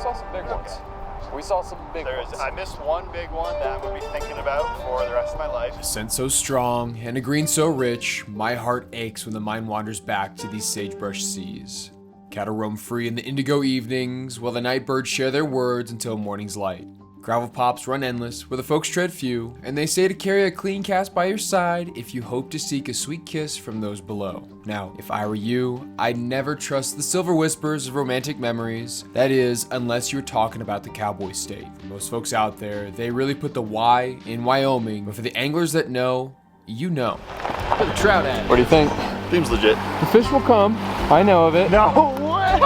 saw some big ones. We saw some big ones. I missed one big one that I'm going to be thinking about for the rest of my life. A scent so strong and a green so rich, my heart aches when the mind wanders back to these sagebrush seas. Cattle roam free in the indigo evenings, while the night birds share their words until morning's light. Gravel pops run endless, where the folks tread few, and they say to carry a clean cast by your side if you hope to seek a sweet kiss from those below. Now, if I were you, I'd never trust the silver whispers of romantic memories. That is, unless you're talking about the cowboy state. For most folks out there, they really put the Y in Wyoming, but for the anglers that know, you know. Where the trout at? What do you think? Seems legit. The fish will come. I know of it. No way!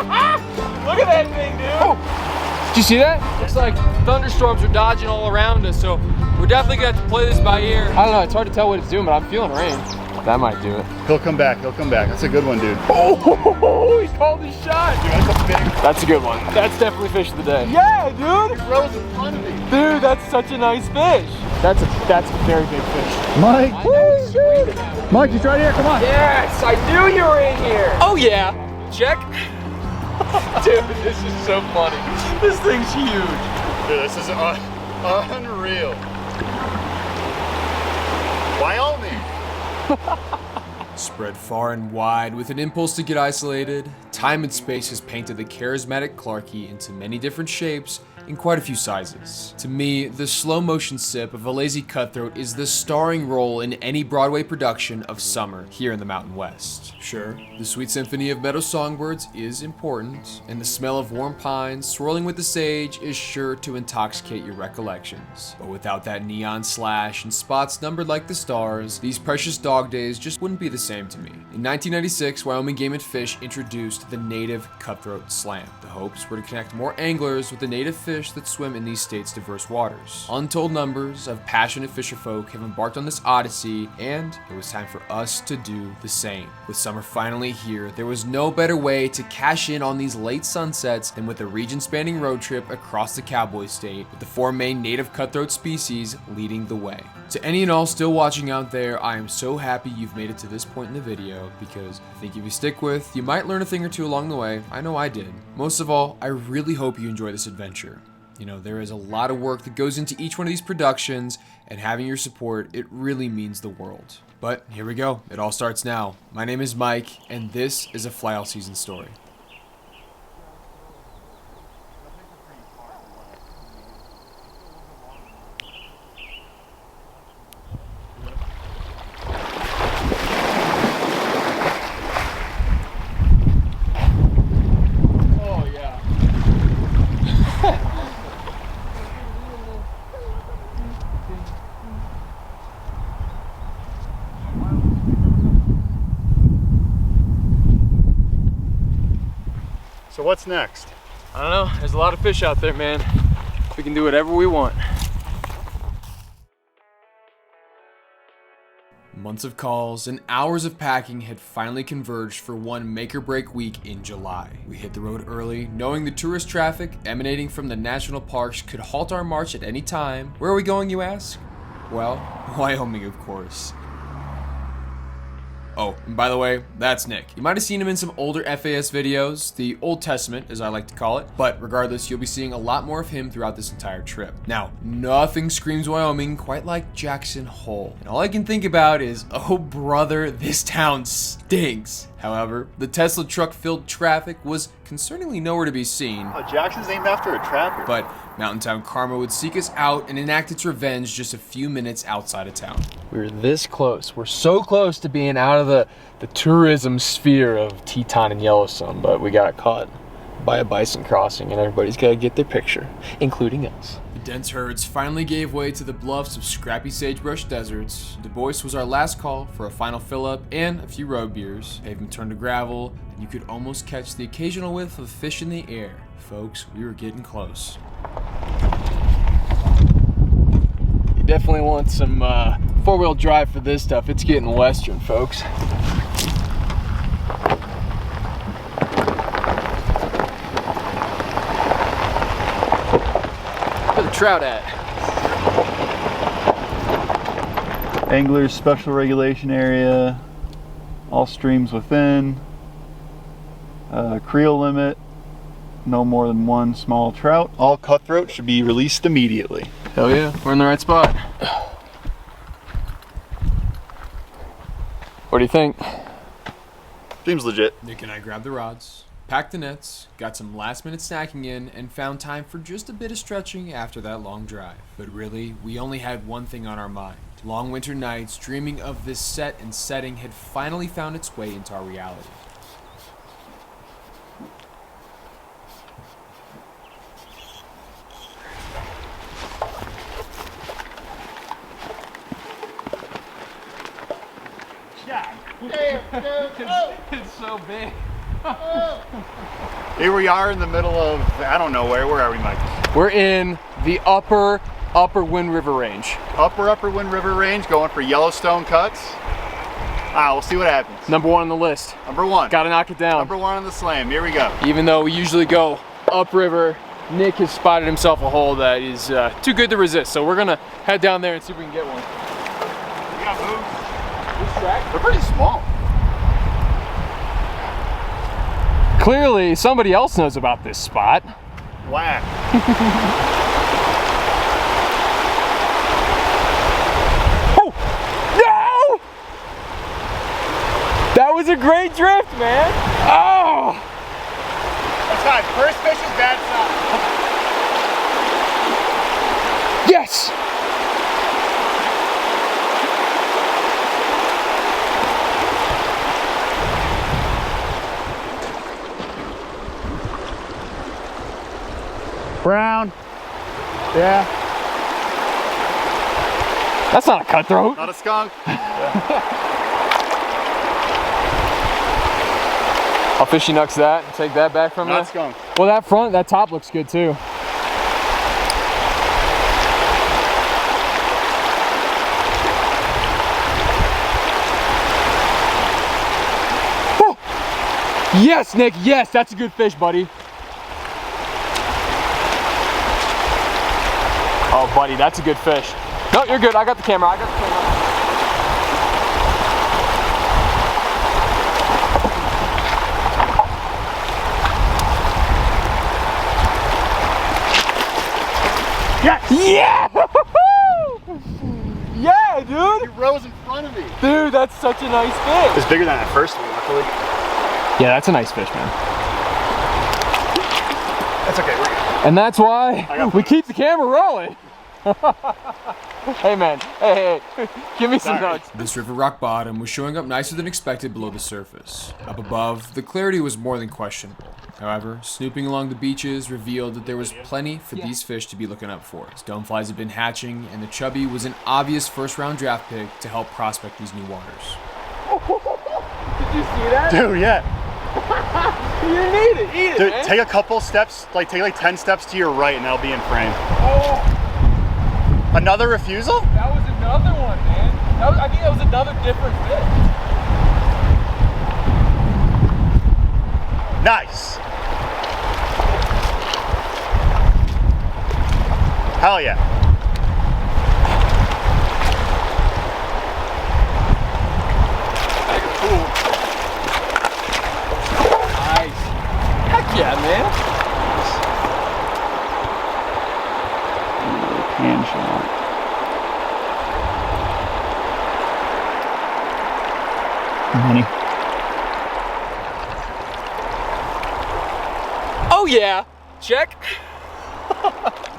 Look at that thing, dude! Oh! Did you see that? Looks like thunderstorms are dodging all around us, so we're definitely gonna have to play this by ear. I don't know, it's hard to tell what it's doing, but I'm feeling rain. That might do it. He'll come back, he'll come back. That's a good one, dude. Oh, he called his shot. Dude, that's a big one. That's a good one. That's definitely fish of the day. Yeah, dude! It grows in front of me. Dude, that's such a nice fish. That's a very big fish. Mike! Mike, he's right here, come on. Yes, I knew you were in here. Oh yeah, check. Dude, this is so funny. This thing's huge. Dude, this is unreal. Wyoming. Spread far and wide with an impulse to get isolated, time and space has painted the charismatic Clarkii into many different shapes in quite a few sizes. To me, the slow motion sip of a lazy cutthroat is the starring role in any Broadway production of summer here in the Mountain West. Sure, the sweet symphony of meadow songbirds is important, and the smell of warm pines swirling with the sage is sure to intoxicate your recollections. But without that neon slash and spots numbered like the stars, these precious dog days just wouldn't be the same to me. In 1996, Wyoming Game & Fish introduced the native cutthroat slam. The hopes were to connect more anglers with the native fish that swim in these states' diverse waters. Untold numbers of passionate fisherfolk have embarked on this odyssey, and it was time for us to do the same. With summer finally here, there was no better way to cash in on these late sunsets than with a region-spanning road trip across the cowboy state, with the 4 main native cutthroat species leading the way. To any and all still watching out there, I am so happy you've made it to this point in the video, because I think if you stick with, you might learn a thing or two along the way. I know I did. Most of all, I really hope you enjoy this adventure. You know, there is a lot of work that goes into each one of these productions, and having your support, it really means the world. But here we go. It all starts now. My name is Mike, and this is a Fly All Season story. So what's next? I don't know, there's a lot of fish out there, man. We can do whatever we want. Months of calls and hours of packing had finally converged for one make-or-break week in July. We hit the road early, knowing the tourist traffic emanating from the national parks could halt our march at any time. Where are we going, you ask? Well, Wyoming, of course. Oh, and by the way, that's Nick. You might have seen him in some older FAS videos, the Old Testament, as I like to call it, but regardless, you'll be seeing a lot more of him throughout this entire trip. Now, nothing screams Wyoming quite like Jackson Hole, and all I can think about is, oh brother, this town stinks. However, the Tesla truck-filled traffic was concerningly nowhere to be seen. Oh, Jackson's named after a trapper. But Mountain Town Karma would seek us out and enact its revenge just a few minutes outside of town. We were this close. We're so close to being out of the tourism sphere of Teton and Yellowstone, but we got caught by a bison crossing and everybody's got to get their picture, including us. The dense herds finally gave way to the bluffs of scrappy sagebrush deserts. Du Bois was our last call for a final fill-up and a few road beers. Pavement turned to gravel, and you could almost catch the occasional whiff of fish in the air. Folks, we were getting close. You definitely want some four-wheel drive for this stuff. It's getting western, folks. Where the trout at? Anglers Special Regulation Area, all streams within, creel limit, no more than one small trout. All cutthroat should be released immediately. Hell yeah, we're in the right spot. What do you think? Seems legit. Nick and I grabbed the rods, packed the nets, got some last minute snacking in, and found time for just a bit of stretching after that long drive. But really, we only had one thing on our mind. Long winter nights, dreaming of this set and setting, had finally found its way into our reality. It's so big. Here we are in the middle of, I don't know where are we, Mike? We're in the upper Wind River Range. Upper Wind River Range, going for Yellowstone cuts. We'll see what happens. Number 1 on the list. Number 1. Gotta knock it down. Number 1 on the slam, here we go. Even though we usually go upriver, Nick has spotted himself a hole that is too good to resist. So we're gonna head down there and see if we can get one. We got moves. They're pretty small. Clearly, somebody else knows about this spot. Whack. Oh! No! That was a great drift, man. Oh! That's fine. First fish is bad stuff. Yes! Brown. Yeah. That's not a cutthroat. Not a skunk. I'll fishy nuts that and take that back from Not there. skunk. Well, that top looks good too. Oh. Yes, Nick, yes, that's a good fish, buddy. Oh, buddy, that's a good fish. No, you're good. I got the camera. Yes! Yeah! Yeah, dude! He rose in front of me. Dude, that's such a nice fish. It's bigger than that first one, luckily. Yeah, that's a nice fish, man. That's okay, we're good. And that's why we keep the camera rolling. Hey man, hey, give me some nuts. This river rock bottom was showing up nicer than expected below the surface. Up above, the clarity was more than questionable. However, snooping along the beaches revealed that there was plenty for these fish to be looking up for. Stoneflies had been hatching, and the chubby was an obvious first-round draft pick to help prospect these new waters. Did you see that? Dude, yeah. You didn't eat it, Dude, man. take a couple steps, take 10 steps to your right and that'll be in frame. Oh, Another refusal? that was another one, man. I think that was another different fish. Nice. Hell yeah. Cool. Nice. Heck yeah, man. Hand shot. Money. Oh yeah. Check.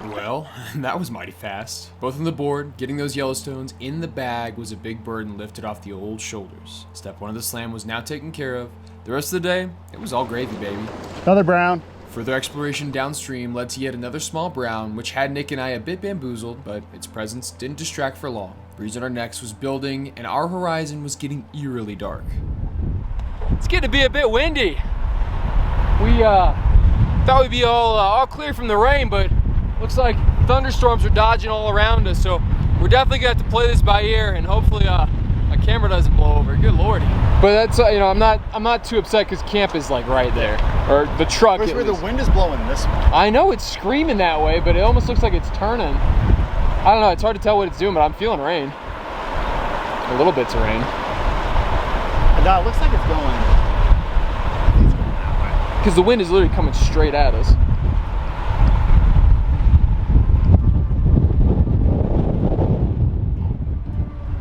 Well, that was mighty fast. Both on the board, getting those Yellowstones in the bag was a big burden lifted off the old shoulders. Step 1 of the slam was now taken care of. The rest of the day, it was all gravy, baby. Another brown. Further exploration downstream led to yet another small brown, which had Nick and I a bit bamboozled, but its presence didn't distract for long. Breeze on our necks was building, and our horizon was getting eerily dark. It's getting to be a bit windy. We thought we'd be all clear from the rain, but looks like thunderstorms are dodging all around us. So we're definitely gonna have to play this by ear, and hopefully my camera doesn't blow over. Good lordy. But that's I'm not too upset because camp is like right there, or the truck. Where's where the wind is blowing this way? I know it's screaming that way, but it almost looks like it's turning. I don't know. It's hard to tell what it's doing, but I'm feeling rain. A little bits of rain. No, it looks like it's going that way. because the wind is literally coming straight at us.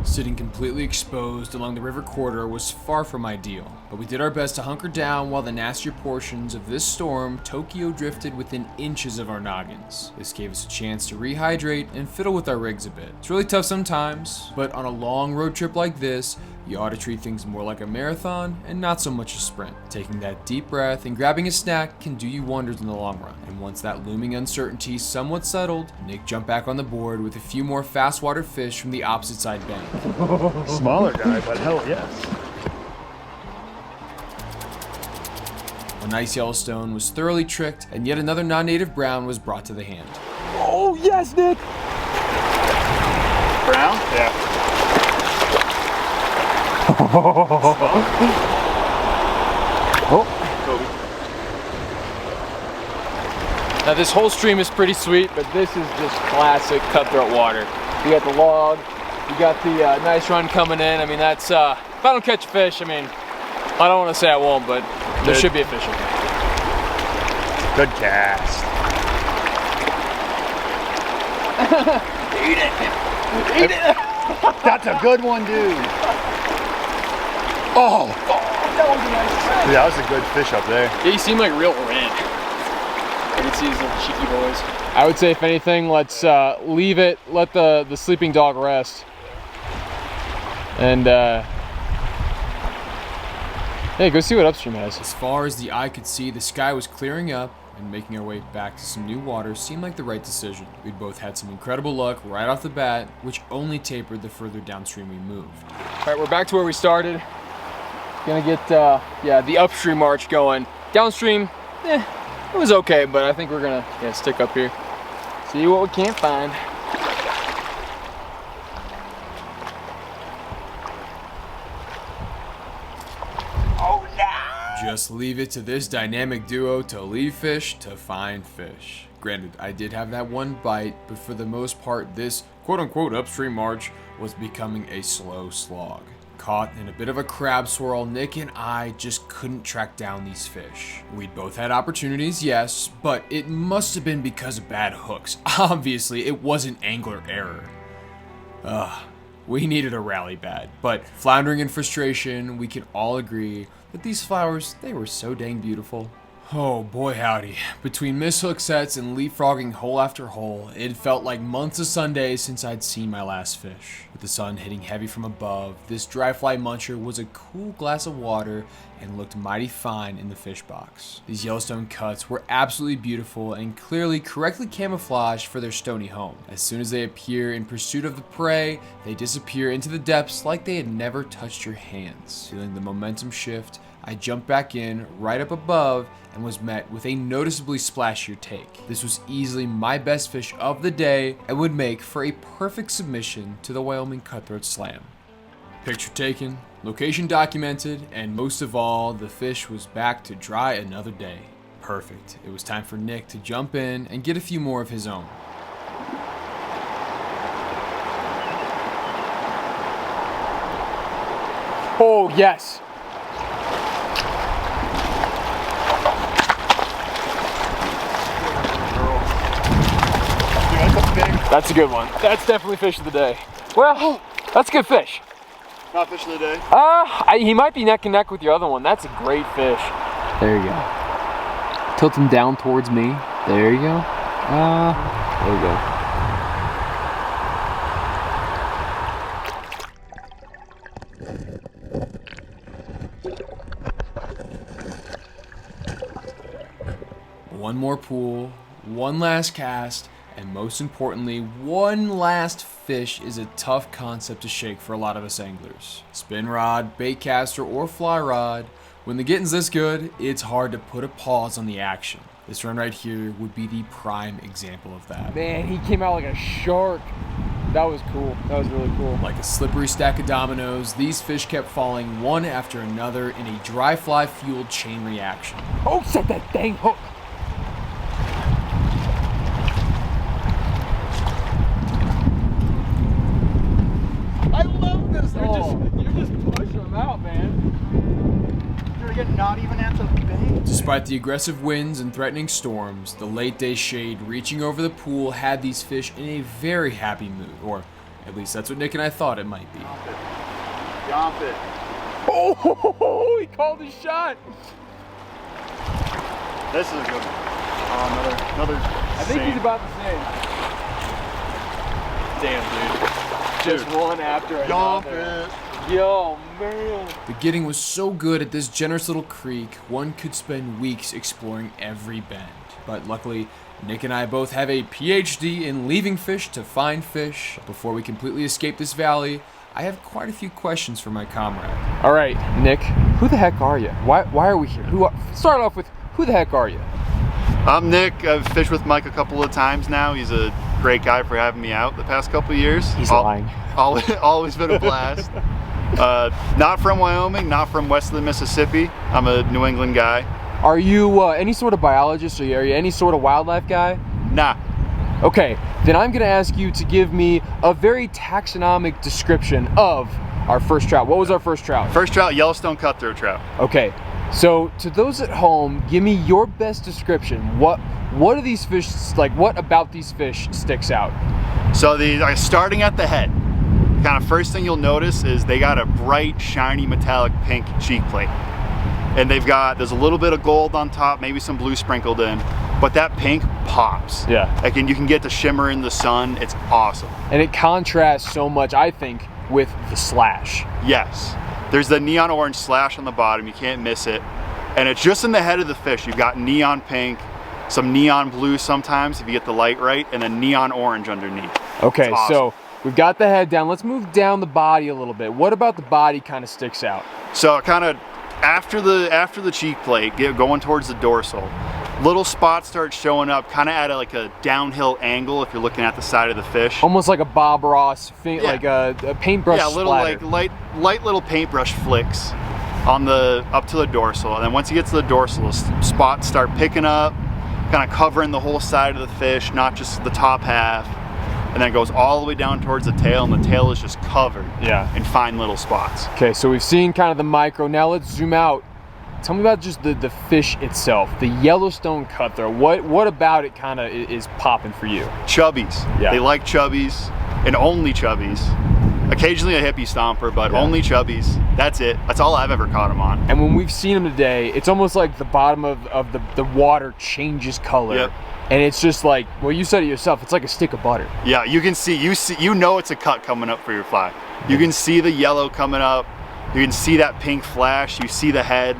Sitting completely exposed along the river corridor was far from ideal, but we did our best to hunker down while the nastier portions of this storm Tokyo drifted within inches of our noggins. This gave us a chance to rehydrate and fiddle with our rigs a bit. It's really tough sometimes, but on a long road trip like this, you ought to treat things more like a marathon and not so much a sprint. Taking that deep breath and grabbing a snack can do you wonders in the long run. And once that looming uncertainty somewhat settled, Nick jumped back on the board with a few more fast water fish from the opposite side bank. Smaller guy, but hell yes. A nice Yellowstone was thoroughly tricked, and yet another non-native brown was brought to the hand. Oh yes, Nick! Brown? Yeah. Oh. Now this whole stream is pretty sweet, but this is just classic cutthroat water. You got the log, you got the nice run coming in. I mean, that's, if I don't catch a fish, I mean, I don't want to say I won't, but there should be a fish in there. Good cast. Eat it! Eat it! That's a good one, dude. Oh! That was a nice fish. Dude, that was a good fish up there. Yeah, you seem like real red. I can see these little cheeky boys. I would say, if anything, let's leave it, let the sleeping dog rest. And, hey, go see what upstream has. As far as the eye could see, the sky was clearing up, and making our way back to some new water seemed like the right decision. We'd both had some incredible luck right off the bat, which only tapered the further downstream we moved. All right, we're back to where we started. Gonna get, yeah, the upstream march going. Downstream, it was okay, but I think we're gonna, stick up here. See what we can't find. Just leave it to this dynamic duo to leave fish to find fish. Granted, I did have that one bite, but for the most part, this quote-unquote upstream march was becoming a slow slog. Caught in a bit of a crab swirl, Nick and I just couldn't track down these fish. We'd both had opportunities, yes, but it must have been because of bad hooks. Obviously, it wasn't angler error. We needed a rally bad, but floundering in frustration, we can all agree that these flowers, they were so dang beautiful. Oh boy howdy, between mishook sets and leapfrogging hole after hole, it felt like months of Sundays since I'd seen my last fish. With the sun hitting heavy from above, this dry fly muncher was a cool glass of water and looked mighty fine in the fish box. These Yellowstone cuts were absolutely beautiful and clearly correctly camouflaged for their stony home. As soon as they appear in pursuit of the prey, they disappear into the depths like they had never touched your hands. Feeling the momentum shift, I jumped back in right up above and was met with a noticeably splashier take. This was easily my best fish of the day and would make for a perfect submission to the Wyoming Cutthroat Slam. Picture taken, location documented, and most of all, the fish was back to dry another day. Perfect. It was time for Nick to jump in and get a few more of his own. Oh, yes. That's a good one. That's definitely fish of the day. Well, that's a good fish. Not fish of the day? He might be neck and neck with your other one. That's a great fish. There you go. Tilt him down towards me. There you go. There you go. One more pool, one last cast, and most importantly, one last fish is a tough concept to shake for a lot of us anglers. Spin rod, bait caster, or fly rod, when the getting's this good, it's hard to put a pause on the action. This run right here would be the prime example of that. Man, he came out like a shark. That was cool. That was really cool. Like a slippery stack of dominoes, these fish kept falling one after another in a dry fly fueled chain reaction. Oh, set that dang hook. I love this. You're just pushing them out, man. You're freaking not even at the bank. Despite the aggressive winds and threatening storms, the late day shade reaching over the pool had these fish in a very happy mood, or at least that's what Nick and I thought it might be. Jump it. Oh, he called his shot. This is a good one. Oh, another. I think he's about the same. Damn, dude. Just one after Jump another. it. Yo, man. The getting was so good at this generous little creek, one could spend weeks exploring every bend. But luckily, Nick and I both have a PhD in leaving fish to find fish. Before we completely escape this valley, I have quite a few questions for my comrade. All right, Nick, who the heck are you? Why are we here? Start off with, who the heck are you? I'm Nick. I've fished with Mike a couple of times now. He's a great guy for having me out the past couple of years. He's lying. Always been a blast. Not from Wyoming, not from west of the Mississippi. I'm a New England guy. Are you any sort of biologist, or are you any sort of wildlife guy? Nah. Okay, then I'm gonna ask you to give me a very taxonomic description of our first trout. What was our first trout? First trout, Yellowstone cutthroat trout. Okay, so to those at home, give me your best description. What are these fish like? What about these fish sticks out? So starting at the head, kind of first thing you'll notice is they got a bright, shiny, metallic pink cheek plate. And there's a little bit of gold on top, maybe some blue sprinkled in, but that pink pops. Yeah. Like, and you can get the shimmer in the sun. It's awesome. And it contrasts so much, I think, with the slash. Yes. There's the neon orange slash on the bottom. You can't miss it. And it's just in the head of the fish. You've got neon pink, some neon blue sometimes if you get the light right, and then neon orange underneath. Okay, awesome. So we've got the head down. Let's move down the body a little bit. What about the body kind of sticks out? So kind of after the cheek plate, going towards the dorsal, little spots start showing up kind of at like a downhill angle if you're looking at the side of the fish. Almost like a Bob Ross, like a paintbrush Yeah, little splatter. like light little paintbrush flicks on up to the dorsal. And then once you get to the dorsal, spots start picking up, kind of covering the whole side of the fish, not just the top half. And then it goes all the way down towards the tail, and the tail is just covered in fine little spots. Okay, so we've seen kind of the micro. Now let's zoom out. Tell me about just the fish itself, the Yellowstone cutthroat. What about it kind of is popping for you? Chubbies. Yeah. They like chubbies, and only chubbies. Occasionally a hippie stomper, but only chubbies. That's it. That's all I've ever caught them on. And when we've seen them today, it's almost like the bottom of the water changes color. Yep. And it's just like, well, you said it yourself, it's like a stick of butter. Yeah, you can see, you know it's a cut coming up for your fly. You can see the yellow coming up. You can see that pink flash. You see the head.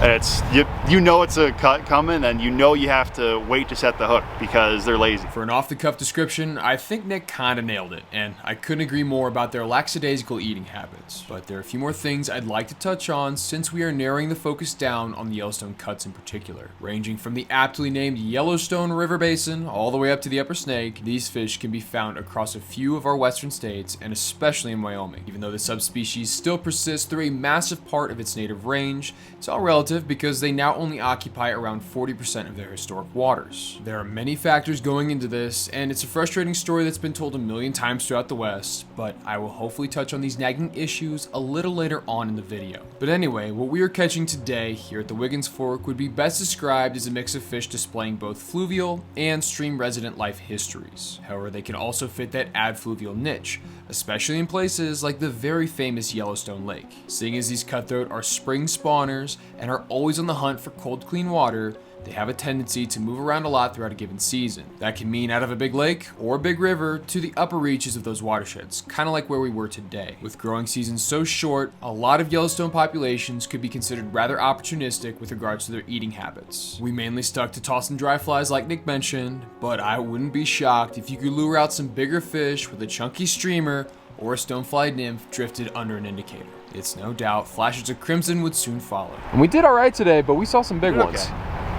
And it's you know it's a cut coming, and you know you have to wait to set the hook because they're lazy. For an off-the-cuff description, I think Nick kinda nailed it, and I couldn't agree more about their lackadaisical eating habits. But there are a few more things I'd like to touch on since we are narrowing the focus down on the Yellowstone cuts in particular. Ranging from the aptly named Yellowstone River Basin all the way up to the Upper Snake, these fish can be found across a few of our western states, and especially in Wyoming. Even though the subspecies still persists through a massive part of its native range, it's all relative because they now only occupy around 40% of their historic waters. There are many factors going into this, and it's a frustrating story that's been told a million times throughout the West, but I will hopefully touch on these nagging issues a little later on in the video. But anyway, what we are catching today here at the Wiggins Fork would be best described as a mix of fish displaying both fluvial and stream resident life histories. However, they can also fit that ad-fluvial niche, especially in places like the very famous Yellowstone Lake. Seeing as these cutthroat are spring spawners and are always on the hunt for cold, clean water, they have a tendency to move around a lot throughout a given season. That can mean out of a big lake or a big river to the upper reaches of those watersheds, kind of like where we were today. With growing seasons so short, a lot of Yellowstone populations could be considered rather opportunistic with regards to their eating habits. We mainly stuck to toss and dry flies like Nick mentioned, but I wouldn't be shocked if you could lure out some bigger fish with a chunky streamer or a stonefly nymph drifted under an indicator. It's no doubt flashes of crimson would soon follow. And we did all right today, but we saw some big ones.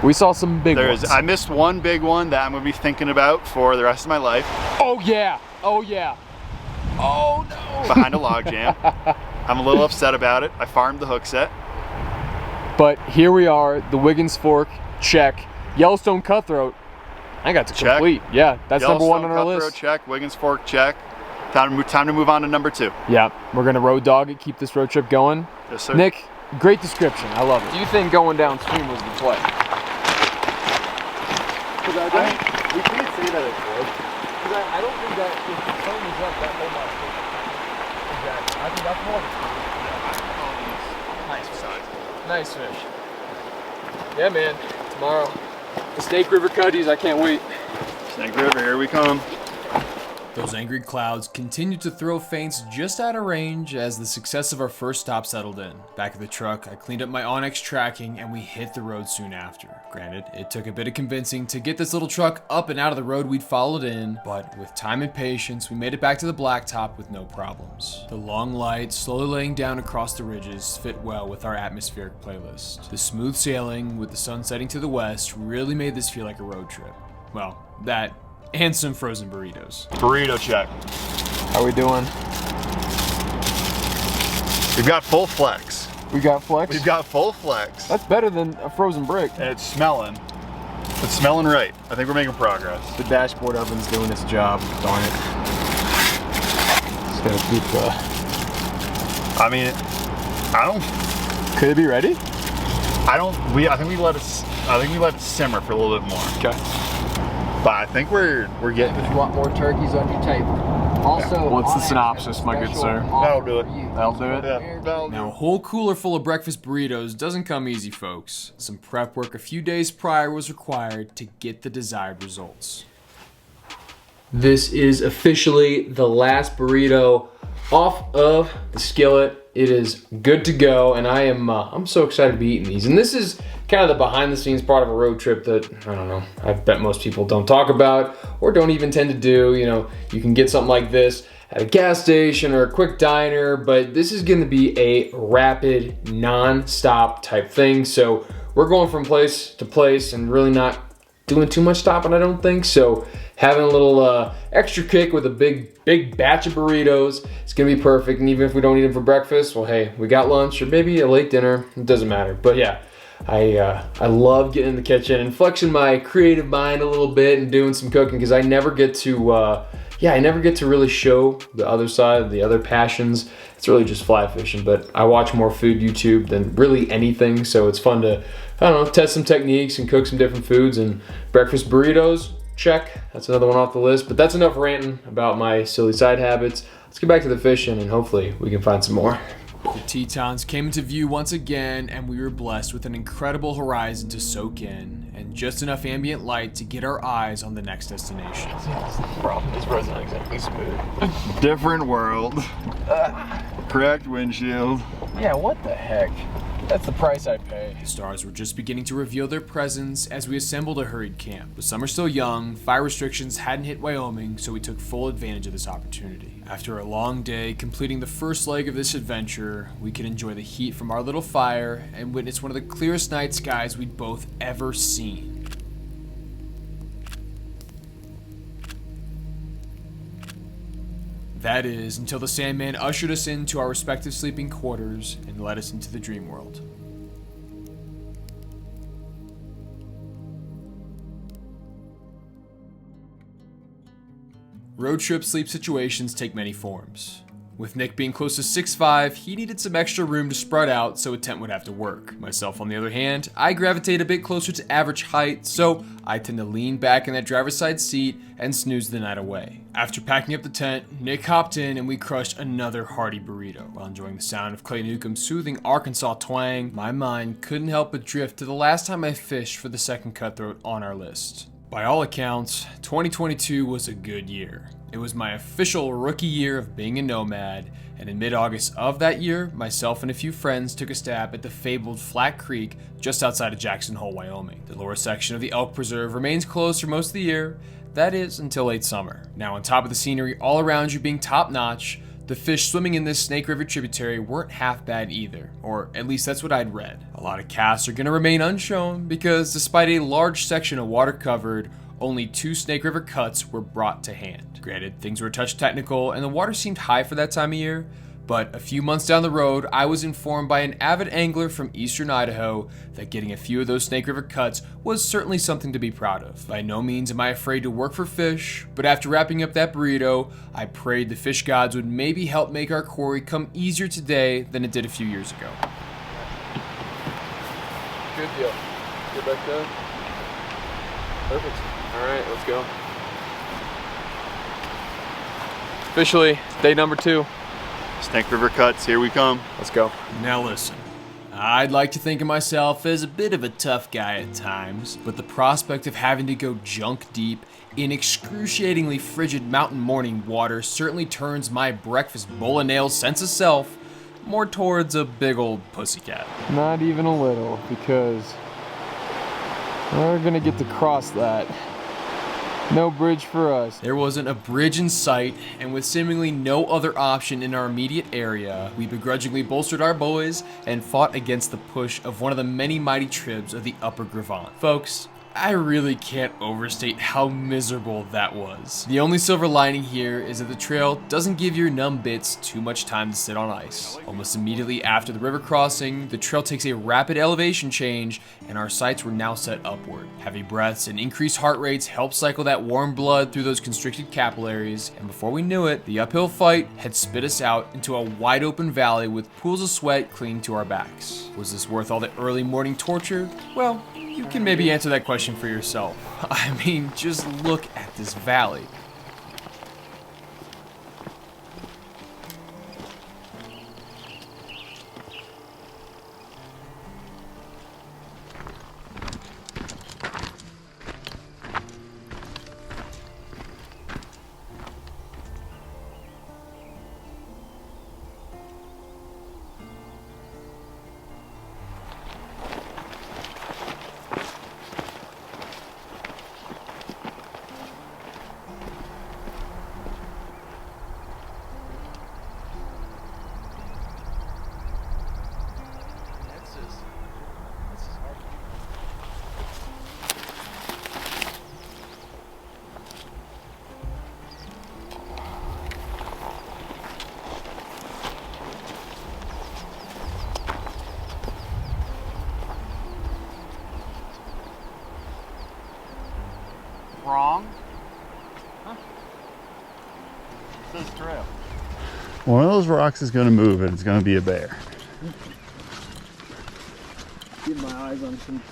We saw some big ones. I missed one big one that I'm gonna be thinking about for the rest of my life. Oh yeah, oh yeah. Oh no. Behind a log jam. I'm a little upset about it. I farmed the hook set. But here we are, the Wiggins Fork, check. Yellowstone cutthroat, I got to check. complete. Yeah, that's number one on our Cutthroat, list. check. Wiggins Fork, check. Time to move on to number 2. Yeah, we're gonna road dog it, keep this road trip going. Yes, sir. Nick, Great description. I love it. Do you think going downstream was the play? We can't say that it was. Because I don't think that if the sun was up, that whole lot of fish. Exactly. I think that's more of a Nice size. nice fish. Yeah, man. Tomorrow, the Snake River Cuddies. I can't wait. Snake River, here we come. Those angry clouds continued to throw feints just out of range as the success of our first stop settled in. Back at the truck, I cleaned up my Onyx tracking and we hit the road soon after. Granted, it took a bit of convincing to get this little truck up and out of the road we'd followed in, but with time and patience, we made it back to the blacktop with no problems. The long light slowly laying down across the ridges fit well with our atmospheric playlist. The smooth sailing with the sun setting to the west really made this feel like a road trip. Well, that and some frozen burritos. Burrito check. How we doing? We've got full flex. We got flex? We've got full flex. That's better than a frozen brick. And it's smelling. It's smelling right. I think we're making progress. The dashboard oven's doing its job. Darn it. Just gotta keep I mean, I don't. Could it be ready? I think we let it simmer for a little bit more. Okay. But I think we're getting. If you want more turkeys on your table. Also, What's the Onyx synopsis, has a my good special sir? offer That'll do it. for you. That'll do it? Yeah, that'll Now, a whole cooler full of breakfast burritos doesn't come easy, folks. Some prep work a few days prior was required to get the desired results. This is officially the last burrito off of the skillet. It is good to go, and I'm so excited to be eating these. And this is kind of the behind-the-scenes part of a road trip that, I don't know, I bet most people don't talk about or don't even tend to do. You know, you can get something like this at a gas station or a quick diner, but this is gonna be a rapid, non-stop type thing. So we're going from place to place and really not doing too much stopping, I don't think. So having a little extra kick with a big batch of burritos, it's gonna be perfect. And even if we don't eat them for breakfast, well, hey, we got lunch or maybe a late dinner, it doesn't matter. But yeah, I love getting in the kitchen and flexing my creative mind a little bit and doing some cooking, because I never get to really show the other side, the other passions. It's really just fly fishing, but I watch more food YouTube than really anything, so it's fun to, I don't know, test some techniques and cook some different foods. And breakfast burritos, check. That's another one off the list, but that's enough ranting about my silly side habits. Let's get back to the fishing and hopefully we can find some more. The Tetons came into view once again, and we were blessed with an incredible horizon to soak in and just enough ambient light to get our eyes on the next destination. Problem. This road's not exactly smooth. different world. Cracked windshield. Yeah, what the heck? That's the price I pay. The stars were just beginning to reveal their presence as we assembled a hurried camp. The summer still young, fire restrictions hadn't hit Wyoming, so we took full advantage of this opportunity. After a long day completing the first leg of this adventure, we could enjoy the heat from our little fire and witness one of the clearest night skies we'd both ever seen. That is, until the Sandman ushered us into our respective sleeping quarters and led us into the dream world. Road trip sleep situations take many forms. With Nick being close to 6'5", he needed some extra room to spread out so a tent would have to work. Myself, on the other hand, I gravitate a bit closer to average height, so I tend to lean back in that driver's side seat and snooze the night away. After packing up the tent, Nick hopped in and we crushed another hearty burrito. While enjoying the sound of Clay Newcomb's soothing Arkansas twang, my mind couldn't help but drift to the last time I fished for the second Cutthroat on our list. By all accounts, 2022 was a good year. It was my official rookie year of being a nomad, and in mid-August of that year, myself and a few friends took a stab at the fabled Flat Creek just outside of Jackson Hole, Wyoming. The lower section of the Elk Preserve remains closed for most of the year, that is, until late summer. Now, on top of the scenery all around you being top-notch, the fish swimming in this Snake River tributary weren't half bad either, or at least that's what I'd read. A lot of casts are going to remain unshown because despite a large section of water covered, only 2 Snake River cuts were brought to hand. Granted, things were a touch technical and the water seemed high for that time of year, but a few months down the road, I was informed by an avid angler from eastern Idaho that getting a few of those Snake River cuts was certainly something to be proud of. By no means am I afraid to work for fish, but after wrapping up that burrito, I prayed the fish gods would maybe help make our quarry come easier today than it did a few years ago. Good deal. Get back there. Perfect. All right, let's go. Officially, day number 2. Snake River Cuts, here we come. Let's go. Now listen, I'd like to think of myself as a bit of a tough guy at times, but the prospect of having to go junk deep in excruciatingly frigid mountain morning water certainly turns my breakfast bowl of nails sense of self more towards a big old pussycat. Not even a little, because we're gonna get to cross that. No bridge for us. There wasn't a bridge in sight, and with seemingly no other option in our immediate area, we begrudgingly bolstered our boys and fought against the push of one of the many mighty tribs of the Upper Gravant. Folks, I really can't overstate how miserable that was. The only silver lining here is that the trail doesn't give your numb bits too much time to sit on ice. Almost immediately after the river crossing, the trail takes a rapid elevation change, and our sights were now set upward. Heavy breaths and increased heart rates helped cycle that warm blood through those constricted capillaries, and before we knew it, the uphill fight had spit us out into a wide open valley with pools of sweat clinging to our backs. Was this worth all the early morning torture? Well, you can maybe answer that question for yourself. I mean, just look at this valley. Wrong? Huh? This trail. One of those rocks is going to move and it's going to be a bear. Keep my eyes on some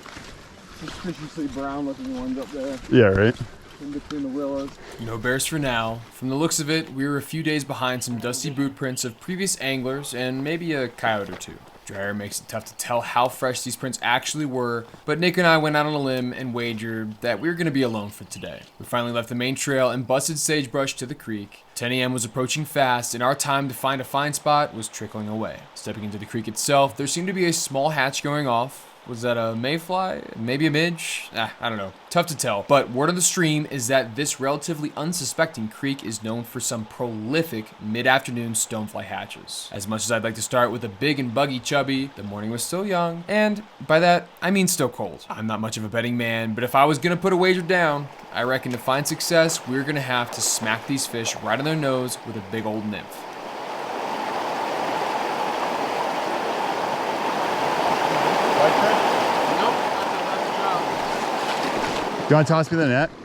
suspiciously brown looking ones up there Yeah, right? in between the willows. No bears for now. From the looks of it, we were a few days behind some dusty boot prints of previous anglers and maybe a coyote or two. Dry air makes it tough to tell how fresh these prints actually were, but Nick and I went out on a limb and wagered that we were going to be alone for today. We finally left the main trail and busted sagebrush to the creek. 10 a.m. was approaching fast, and our time to find a fine spot was trickling away. Stepping into the creek itself, there seemed to be a small hatch going off. Was that a mayfly? Maybe a midge? I don't know. Tough to tell. But word on the stream is that this relatively unsuspecting creek is known for some prolific mid-afternoon stonefly hatches. As much as I'd like to start with a big and buggy chubby, the morning was still young, and by that, I mean still cold. I'm not much of a betting man, but if I was gonna put a wager down, I reckon to find success, we're gonna have to smack these fish right on their nose with a big old nymph. You want to toss me the net? No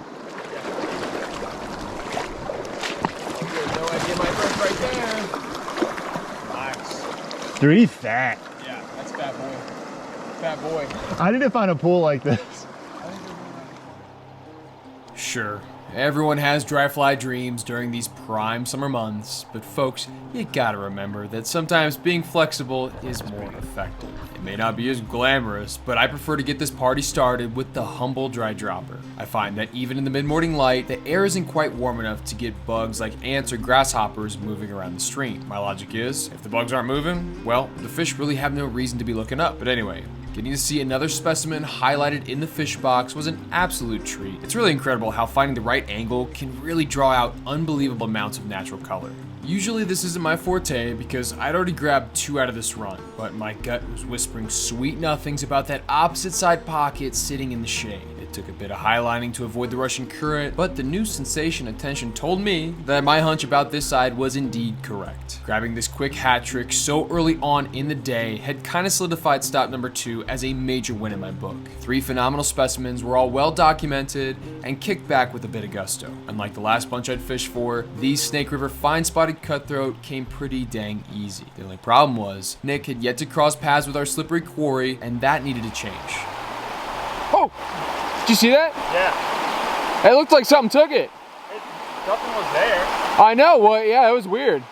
idea, my friend, right there. Nice. 3 fat. Yeah, that's fat boy. Fat boy. I need to find a pool like this. Sure, everyone has dry fly dreams during these prime summer months, but folks, you gotta remember that sometimes being flexible is more effective. It may not be as glamorous, but I prefer to get this party started with the humble dry dropper. I find that even in the mid-morning light, the air isn't quite warm enough to get bugs like ants or grasshoppers moving around the stream. My logic is, if the bugs aren't moving, well, the fish really have no reason to be looking up. But anyway, getting to see another specimen highlighted in the fish box was an absolute treat. It's really incredible how finding the right angle can really draw out unbelievable amounts of natural color. Usually this isn't my forte because I'd already grabbed 2 out of this run, but my gut was whispering sweet nothings about that opposite side pocket sitting in the shade. It Took a bit of highlining to avoid the rushing current, but the new sensation attention told me that my hunch about this side was indeed correct. Grabbing this quick hat trick so early on in the day had kind of solidified stop number 2 as a major win in my book. 3 phenomenal specimens were all well documented and kicked back with a bit of gusto. Unlike the last bunch I'd fished for, these Snake River fine spotted cutthroat came pretty dang easy. The only problem was Nick had yet to cross paths with our slippery quarry, and that needed to change. Oh, did you see that? Yeah. It looked like something took it. Nothing was there. I know, well, yeah, it was weird.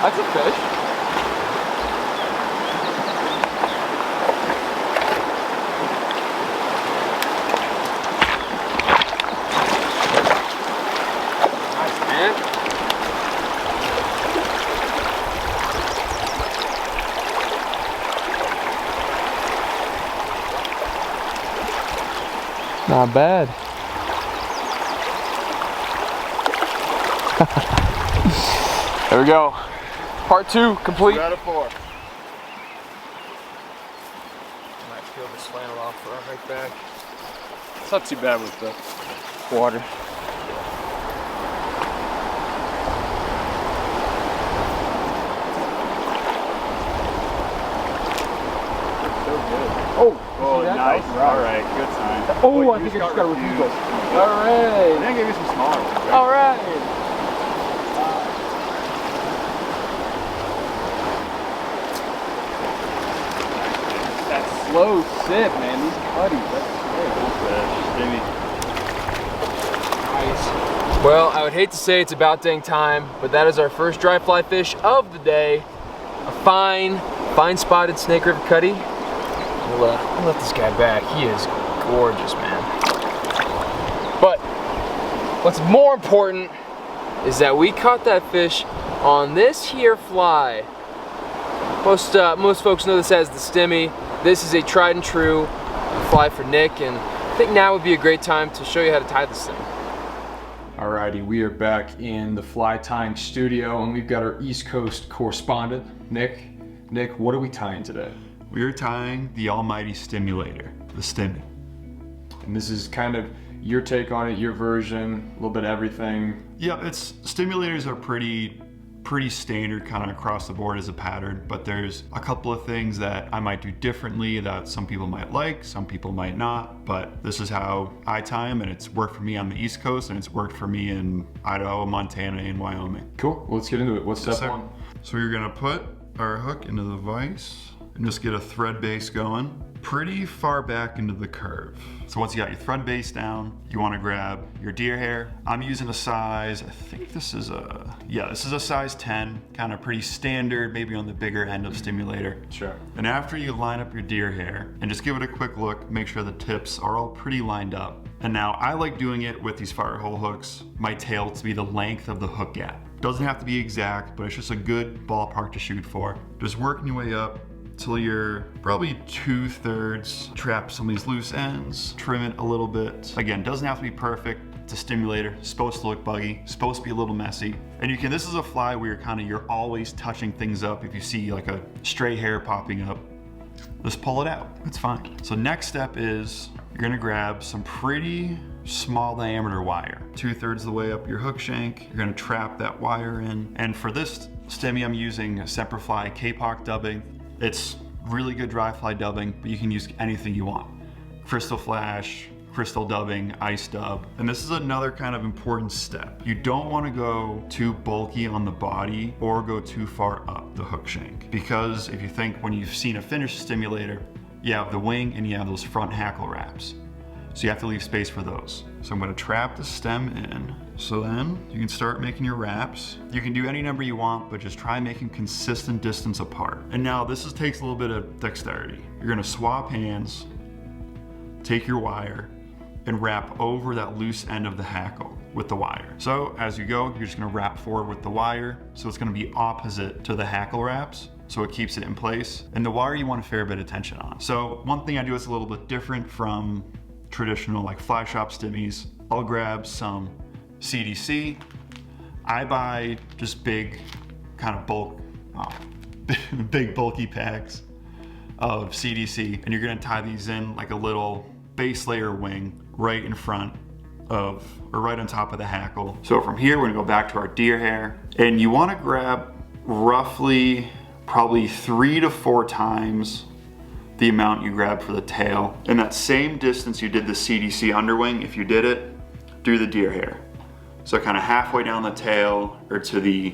That's a fish. Nice, man. Not bad. There we go. Part 2 complete. 2 out of 4. Might peel this flannel off for our right back. It's not too bad with the water. Oh, Oh, see that? nice. That was All right, good sign. Oh, Wait, I think I just got a refusal. All I right. think I gave you some smaller ones, right? All right. That slow sip, man. These cutties, that's nice. Well, I would hate to say it's about dang time, but that is our first dry fly fish of the day. A fine spotted Snake River cutty. We'll let this guy back. He is gorgeous, man. But what's more important is that we caught that fish on this here fly. Most folks know this as the stimmy. This is a tried and true fly for Nick, and I think now would be a great time to show you how to tie this thing. Alrighty, we are back in the fly tying studio, and we've got our East Coast correspondent, Nick. Nick, what are we tying today? We are tying the almighty stimulator, the stimmy. And this is kind of your take on it, your version, a little bit of everything. Yeah, stimulators are pretty standard kind of across the board as a pattern, but there's a couple of things that I might do differently that some people might like, some people might not, but this is how I tie them, and it's worked for me on the East Coast, and it's worked for me in Idaho, Montana, and Wyoming. Cool, well, let's get into it. What's step 1? So you're gonna put our hook into the vise and just get a thread base going pretty far back into the curve. So once you got your thread base down, you want to grab your deer hair. I'm using a size, I think this is a size 10, kind of pretty standard, maybe on the bigger end of stimulator. Sure. And after you line up your deer hair and just give it a quick look, make sure the tips are all pretty lined up. And now I like doing it with these fire hole hooks, my tail to be the length of the hook gap. Doesn't have to be exact, but it's just a good ballpark to shoot for. Just working your way up till you're probably 2/3 trap some of these loose ends, trim it a little bit. Again, doesn't have to be perfect. It's a stimulator, supposed to look buggy, supposed to be a little messy. And this is a fly where you're always touching things up. If you see like a stray hair popping up, just pull it out, it's fine. So next step is you're gonna grab some pretty small diameter wire. 2/3 of the way up your hook shank, you're gonna trap that wire in. And for this stimmy, I'm using a Semperfli Kapok dubbing. It's really good dry fly dubbing, but you can use anything you want. Crystal flash, crystal dubbing, ice dub. And this is another kind of important step. You don't want to go too bulky on the body or go too far up the hook shank. Because if you think when you've seen a finished stimulator, you have the wing and you have those front hackle wraps. So you have to leave space for those. So I'm gonna trap the stem in. So then you can start making your wraps. You can do any number you want, but just try making consistent distance apart. And now this takes a little bit of dexterity. You're gonna swap hands, take your wire, and wrap over that loose end of the hackle with the wire. So as you go, you're just gonna wrap forward with the wire. So it's gonna be opposite to the hackle wraps, so it keeps it in place. And the wire you want a fair bit of tension on. So one thing I do is a little bit different from traditional like fly shop stimmies. I'll grab some CDC. I buy just big kind of big bulky packs of CDC, and you're gonna tie these in like a little base layer wing right in front of, or right on top of the hackle. So from here, we're gonna go back to our deer hair, and you wanna grab roughly probably 3 to 4 times the amount you grabbed for the tail. In that same distance you did the CDC underwing, if you did it, do the deer hair. So kind of halfway down the tail, or to the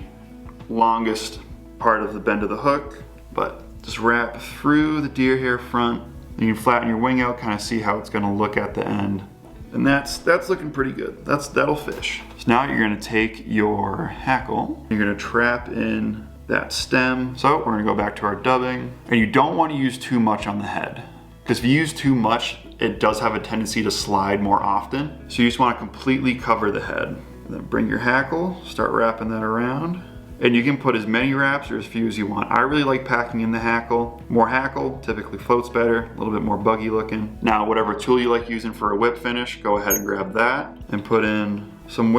longest part of the bend of the hook, but just wrap through the deer hair front. And you can flatten your wing out, kind of see how it's gonna look at the end. And that's looking pretty good. That'll fish. So now you're gonna take your hackle, you're gonna trap in that stem. So we're gonna go back to our dubbing. And you don't wanna use too much on the head, because if you use too much, it does have a tendency to slide more often. So you just wanna completely cover the head. And then bring your hackle, start wrapping that around. And you can put as many wraps or as few as you want. I really like packing in the hackle. More hackle typically floats better, a little bit more buggy looking. Now, whatever tool you like using for a whip finish, go ahead and grab that and put in some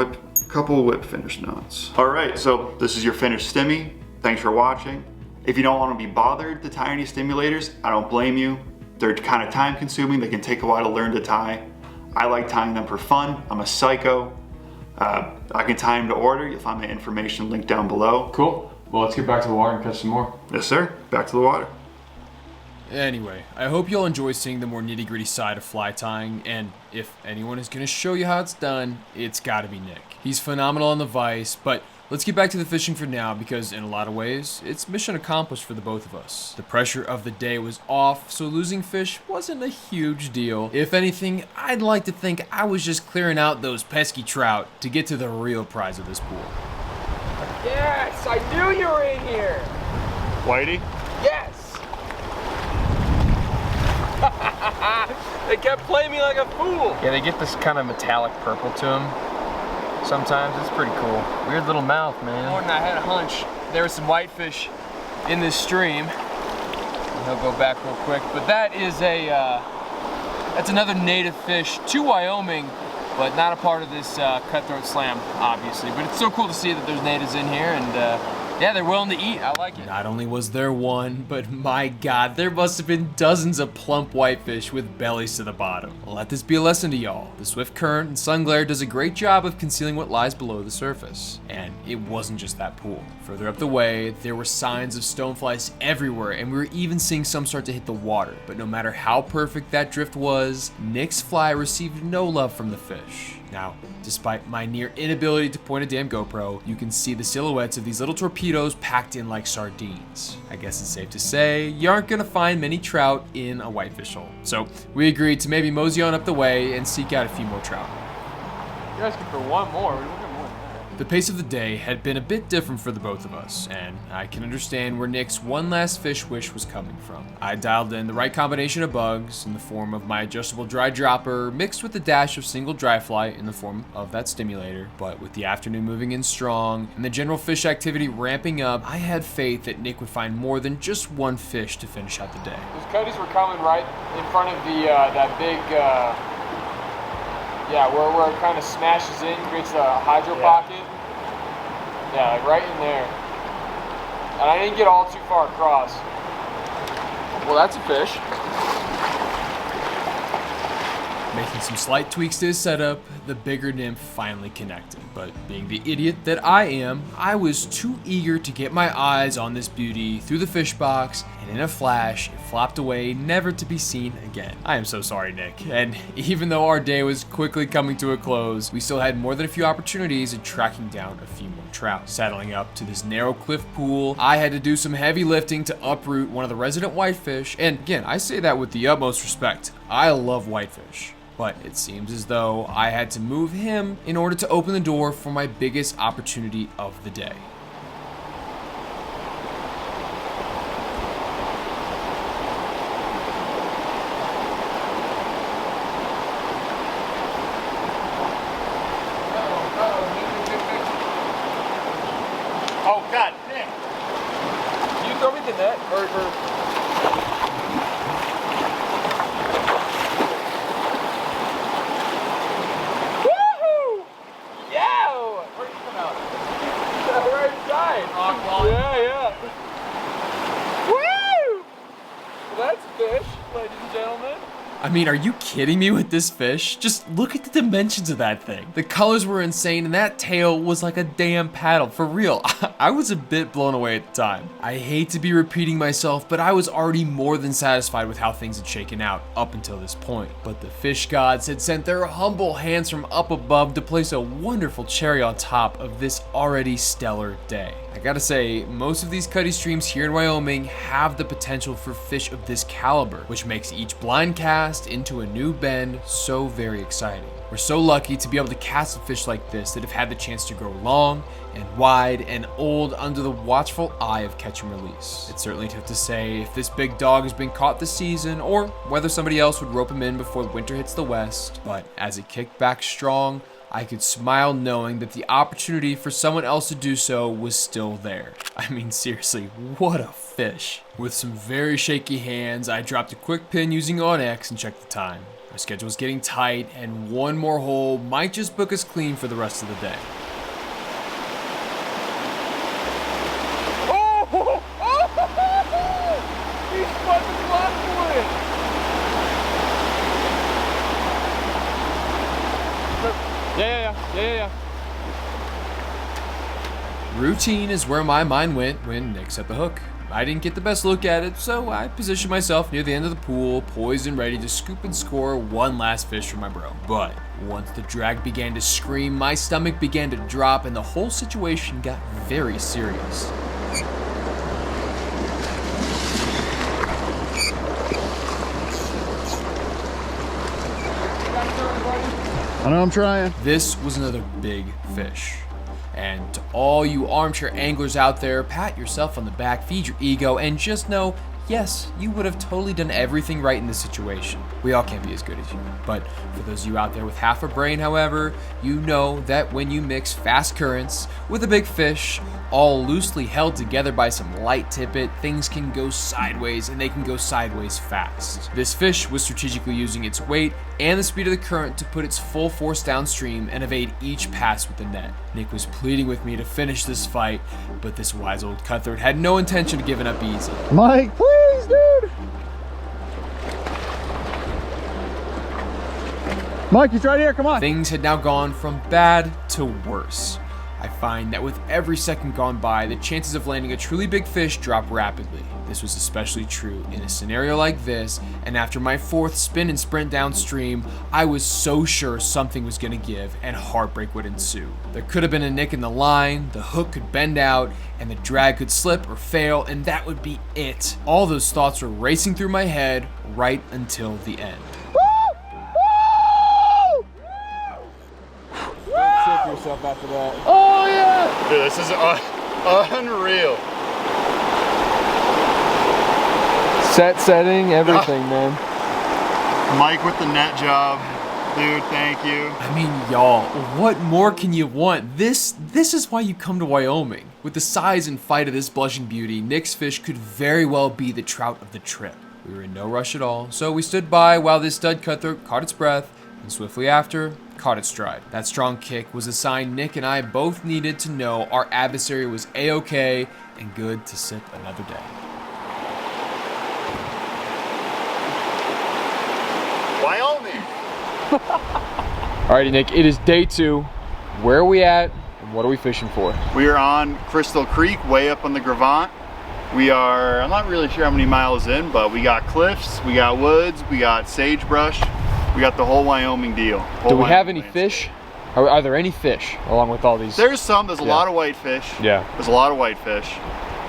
couple whip finish knots. All right, so this is your finished stimmy. Thanks for watching. If you don't want to be bothered to tie any stimulators, I don't blame you. They're kind of time consuming. They can take a while to learn to tie. I like tying them for fun. I'm a psycho. I can tie them to order. You'll find my information linked down below. Cool. Well, let's get back to the water and catch some more. Yes, sir. Back to the water. Anyway, I hope you'll enjoy seeing the more nitty-gritty side of fly tying, and if anyone is going to show you how it's done, it's got to be Nick. He's phenomenal on the vise, but let's get back to the fishing for now, because in a lot of ways, it's mission accomplished for the both of us. The pressure of the day was off, so losing fish wasn't a huge deal. If anything, I'd like to think I was just clearing out those pesky trout to get to the real prize of this pool. Yes, I knew you were in here. Whitey? Yes. They kept playing me like a fool. Yeah, they get this kind of metallic purple to them. Sometimes it's pretty cool. Weird little mouth, man. Morning, I had a hunch there were some whitefish in this stream. And he'll go back real quick, but that is that's another native fish to Wyoming, but not a part of this Cutthroat Slam, obviously. But it's so cool to see that there's natives in here, and yeah, they're willing to eat. I like it. Not only was there one, but my God, there must have been dozens of plump whitefish with bellies to the bottom. Let this be a lesson to y'all. The swift current and sun glare does a great job of concealing what lies below the surface. And it wasn't just that pool. Further up the way, there were signs of stoneflies everywhere, and we were even seeing some start to hit the water. But no matter how perfect that drift was, Nick's fly received no love from the fish. Now, despite my near inability to point a damn GoPro, you can see the silhouettes of these little torpedoes packed in like sardines. I guess it's safe to say you aren't gonna find many trout in a whitefish hole. So we agreed to maybe mosey on up the way and seek out a few more trout. You're asking for one more. We're looking more than that. The pace of the day had been a bit different for the both of us, and I can understand where Nick's one last fish wish was coming from. I dialed in the right combination of bugs in the form of my adjustable dry dropper, mixed with a dash of single dry fly in the form of that stimulator. But with the afternoon moving in strong and the general fish activity ramping up, I had faith that Nick would find more than just one fish to finish out the day. Those cutties were coming right in front of the that big, where it kind of smashes in, creates a hydro pocket. Yeah, like right in there. And I didn't get all too far across. Well, that's a fish. Making some slight tweaks to his setup, the bigger nymph finally connected. But being the idiot that I am, I was too eager to get my eyes on this beauty through the fish box, and in a flash, it flopped away, never to be seen again. I am so sorry, Nick. And even though our day was quickly coming to a close, we still had more than a few opportunities of tracking down a few more trout. Saddling up to this narrow cliff pool, I had to do some heavy lifting to uproot one of the resident whitefish, and again, I say that with the utmost respect. I love whitefish. But it seems as though I had to move him in order to open the door for my biggest opportunity of the day. Oh, God, Nick. Can you throw me the net? Or... Yeah! I mean, are you kidding me with this fish? Just look at the dimensions of that thing. The colors were insane and that tail was like a damn paddle, for real. I was a bit blown away at the time. I hate to be repeating myself, but I was already more than satisfied with how things had shaken out up until this point. But the fish gods had sent their humble hands from up above to place a wonderful cherry on top of this already stellar day. I gotta say, most of these cutty streams here in Wyoming have the potential for fish of this caliber, which makes each blind cast into a new bend so very exciting. We're so lucky to be able to cast a fish like this that have had the chance to grow long and wide and old under the watchful eye of catch and release. It's certainly tough to say if this big dog has been caught this season or whether somebody else would rope him in before winter hits the west, but as it kicked back strong, I could smile knowing that the opportunity for someone else to do so was still there. I mean, seriously, what a fish. With some very shaky hands, I dropped a quick pin using OnX and checked the time. My schedule was getting tight, and one more hole might just book us clean for the rest of the day. He's fucking flat-footed! Yeah. Routine is where my mind went when Nick set the hook. I didn't get the best look at it, so I positioned myself near the end of the pool, poised and ready to scoop and score one last fish for my bro. But once the drag began to scream, my stomach began to drop and the whole situation got very serious. I know I'm trying. This was another big fish. And to all you armchair anglers out there, pat yourself on the back, feed your ego, and just know, yes, you would have totally done everything right in this situation. We all can't be as good as you. But for those of you out there with half a brain, however, you know that when you mix fast currents with a big fish, all loosely held together by some light tippet, things can go sideways, and they can go sideways fast. This fish was strategically using its weight and the speed of the current to put its full force downstream and evade each pass with the net. Nick was pleading with me to finish this fight, but this wise old cutthroat had no intention of giving up easy. Mike, please, dude. Mike, he's right here, come on. Things had now gone from bad to worse. I find that with every second gone by, the chances of landing a truly big fish drop rapidly. This was especially true in a scenario like this, and after my fourth spin and sprint downstream, I was so sure something was gonna give and heartbreak would ensue. There could have been a nick in the line, the hook could bend out, and the drag could slip or fail, and that would be it. All those thoughts were racing through my head right until the end. Sip yourself after that. Oh yeah! Dude, this is unreal. Setting, everything, man. Mike with the net job. Dude, thank you. I mean, y'all, what more can you want? This is why you come to Wyoming. With the size and fight of this blushing beauty, Nick's fish could very well be the trout of the trip. We were in no rush at all, so we stood by while this stud cutthroat caught its breath, and swiftly after, caught its stride. That strong kick was a sign Nick and I both needed to know our adversary was A-OK and good to sip another day. Wyoming! Alrighty, Nick, it is day 2. Where are we at, and what are we fishing for? We are on Crystal Creek, way up on the Gravant. We are, I'm not really sure how many miles in, but we got cliffs, we got woods, we got sagebrush, we got the whole Wyoming deal. Do we have any fish? Are there any fish along with all these? There's some, there's a lot of whitefish. Yeah. There's a lot of whitefish.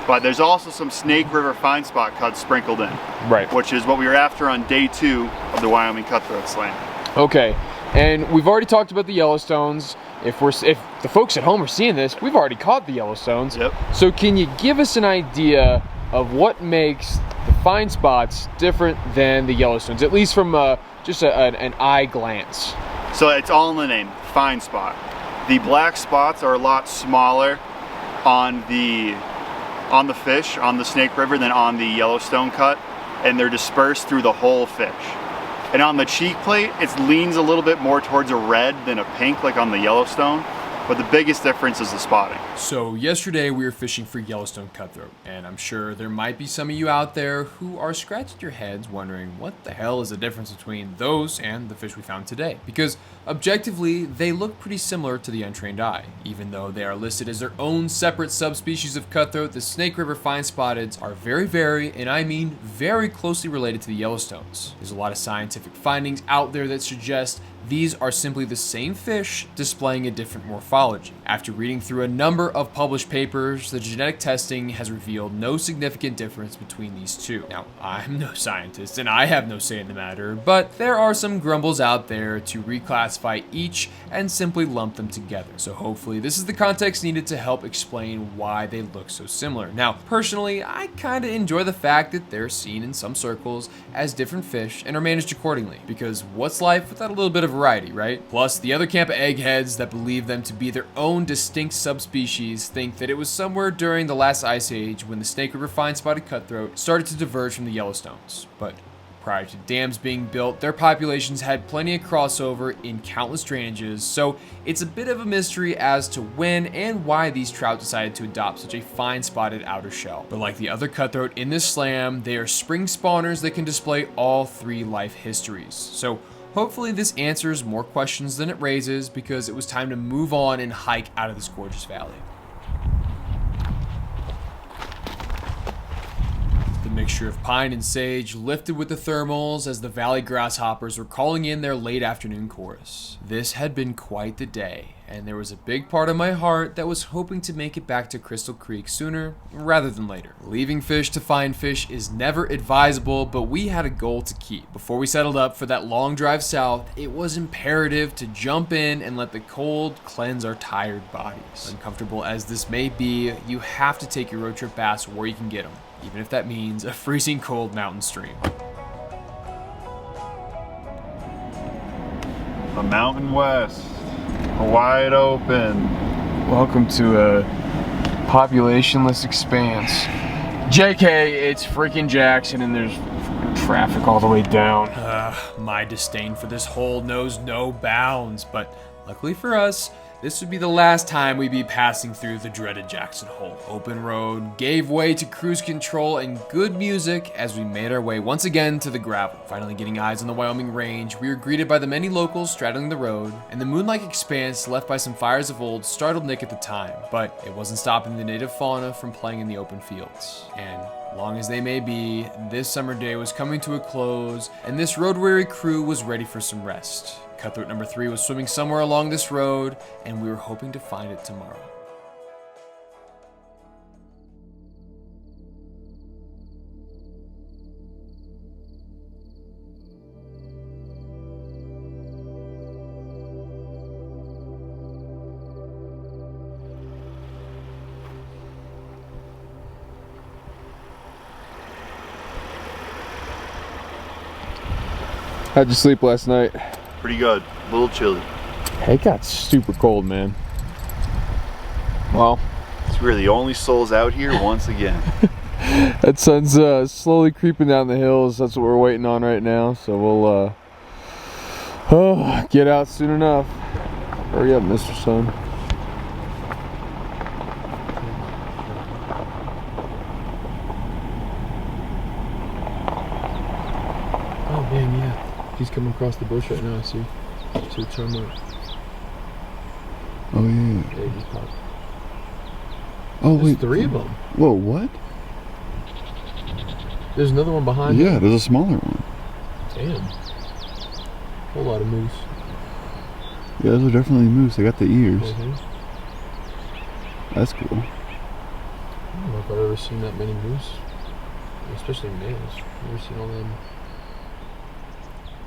But there's also some Snake River fine spot cuts sprinkled in. Right. Which is what we were after on day 2 of the Wyoming Cutthroat Slam. Okay, and we've already talked about the Yellowstones. If the folks at home are seeing this, we've already caught the Yellowstones. Yep. So can you give us an idea of what makes the fine spots different than the Yellowstones, at least from just an eye glance? So it's all in the name, fine spot. The black spots are a lot smaller on the fish, on the Snake River, than on the Yellowstone cut, and they're dispersed through the whole fish. And on the cheek plate, it leans a little bit more towards a red than a pink like on the Yellowstone, but the biggest difference is the spotting. So yesterday we were fishing for Yellowstone cutthroat, and I'm sure there might be some of you out there who are scratching your heads wondering what the hell is the difference between those and the fish we found today. Because objectively, they look pretty similar to the untrained eye. Even though they are listed as their own separate subspecies of cutthroat, the Snake River fine spotteds are very, and I mean very closely related to the Yellowstones. There's a lot of scientific findings out there that suggest these are simply the same fish displaying a different morphology. After reading through a number of published papers, the genetic testing has revealed no significant difference between these two. Now, I'm no scientist and I have no say in the matter, but there are some grumbles out there to reclassify each and simply lump them together. So hopefully this is the context needed to help explain why they look so similar. Now, personally, I kinda enjoy the fact that they're seen in some circles as different fish and are managed accordingly, because what's life without a little bit of variety, right? Plus, the other camp of eggheads that believe them to be their own distinct subspecies think that it was somewhere during the last ice age when the Snake River fine spotted cutthroat started to diverge from the Yellowstones. But prior to dams being built, their populations had plenty of crossover in countless drainages, so it's a bit of a mystery as to when and why these trout decided to adopt such a fine spotted outer shell. But like the other cutthroat in this slam, they are spring spawners that can display all three life histories. So hopefully this answers more questions than it raises, because it was time to move on and hike out of this gorgeous valley. The mixture of pine and sage lifted with the thermals as the valley grasshoppers were calling in their late afternoon chorus. This had been quite the day, and there was a big part of my heart that was hoping to make it back to Crystal Creek sooner rather than later. Leaving fish to find fish is never advisable, but we had a goal to keep. Before we settled up for that long drive south, it was imperative to jump in and let the cold cleanse our tired bodies. Uncomfortable as this may be, you have to take your road trip bass where you can get them, even if that means a freezing cold mountain stream. The Mountain West, wide open. Welcome to a populationless expanse. JK, it's freaking Jackson and there's traffic all the way down. My disdain for this hole knows no bounds, but luckily for us, this would be the last time we'd be passing through the dreaded Jackson Hole. Open road gave way to cruise control and good music as we made our way once again to the gravel. Finally getting eyes on the Wyoming range, we were greeted by the many locals straddling the road, and the moon-like expanse left by some fires of old startled Nick at the time, but it wasn't stopping the native fauna from playing in the open fields. And long as they may be, this summer day was coming to a close, and this road-weary crew was ready for some rest. Cutthroat number 3 was swimming somewhere along this road, and we were hoping to find it tomorrow. How'd you sleep last night? Pretty good, a little chilly. It got super cold, man. Well, So we're the only souls out here once again. that sun's slowly creeping down the hills. That's what we're waiting on right now. So we'll get out soon enough. Hurry up, Mr. Sun. Oh man, yeah. He's coming across the bush right now, I see. So it's on there. Oh yeah. Yeah, he's popped. Oh There's wait. 3 of them. Whoa, what? There's another one behind Yeah, him. there's a smaller one. Damn. Whole lot of moose. Yeah, those are definitely moose. They got the ears. Mhm. That's cool. I don't know if I've ever seen that many moose. Especially males. I've never seen all them.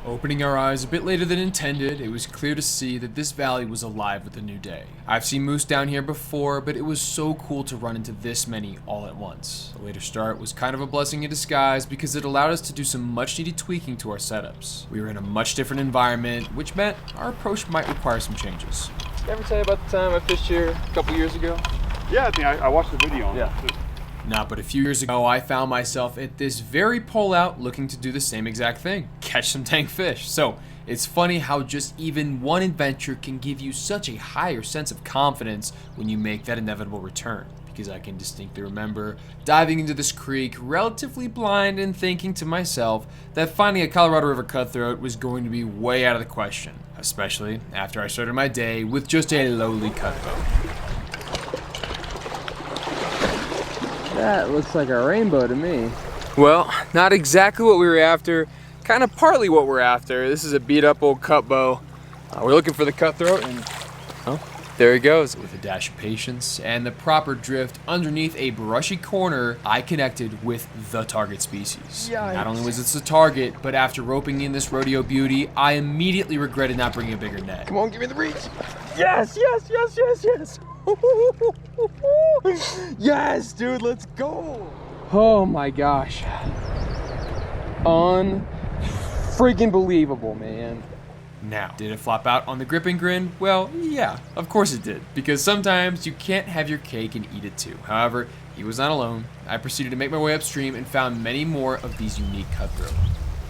Opening our eyes a bit later than intended, it was clear to see that this valley was alive with a new day. I've seen moose down here before, but it was so cool to run into this many all at once. The later start was kind of a blessing in disguise because it allowed us to do some much needed tweaking to our setups. We were in a much different environment, which meant our approach might require some changes. Did I ever tell you about the time I fished here a couple years ago? Yeah, I think I watched the video on that too. Not but a few years ago, I found myself at this very pullout looking to do the same exact thing, catch some dang fish. So It's funny how just even one adventure can give you such a higher sense of confidence when you make that inevitable return. Because I can distinctly remember diving into this creek relatively blind and thinking to myself that finding a Colorado River cutthroat was going to be way out of the question, especially after I started my day with just a lowly cutthroat. That looks like a rainbow to me. Well, not exactly what we were after, kind of partly what we're after. This is a beat up old cut bow. We're looking for the cutthroat and, oh, there he goes. With a dash of patience and the proper drift underneath a brushy corner, I connected with the target species. Yikes. Not only was this the target, but after roping in this rodeo beauty, I immediately regretted not bringing a bigger net. Come on, give me the reach. Yes, yes, yes, yes, yes. Yes, dude, let's go. Oh my gosh. Unfreaking believable, man. Now, did it flop out on the grip and grin? Well, yeah, of course it did, because sometimes you can't have your cake and eat it too. However, he was not alone. I proceeded to make my way upstream and found many more of these unique cutthroat.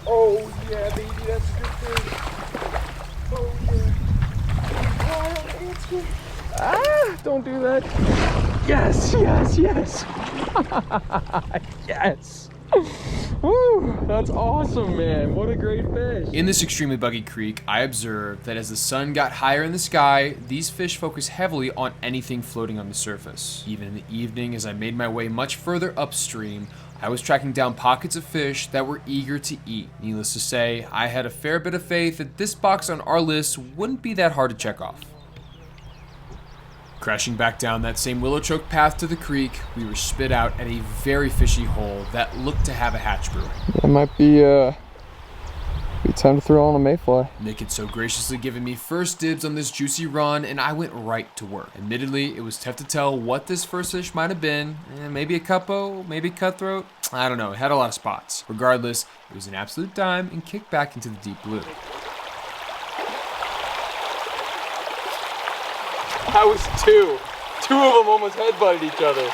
Oh yeah, baby, that's a good thing. Oh yeah. Ah, don't do that. Yes, yes, yes. Yes. Woo, that's awesome, man. What a great fish. In this extremely buggy creek, I observed that as the sun got higher in the sky, these fish focus heavily on anything floating on the surface. Even in the evening, as I made my way much further upstream, I was tracking down pockets of fish that were eager to eat. Needless to say, I had a fair bit of faith that this box on our list wouldn't be that hard to check off. Crashing back down that same willow-choked path to the creek, we were spit out at a very fishy hole that looked to have a hatch brewing. It might be time to throw on a mayfly. Nick had so graciously given me first dibs on this juicy run, and I went right to work. Admittedly, it was tough to tell what this first fish might have been. Maybe a cupbo, maybe cutthroat. I don't know, it had a lot of spots. Regardless, it was an absolute dime and kicked back into the deep blue. That was two. Two of them almost headbutted each other.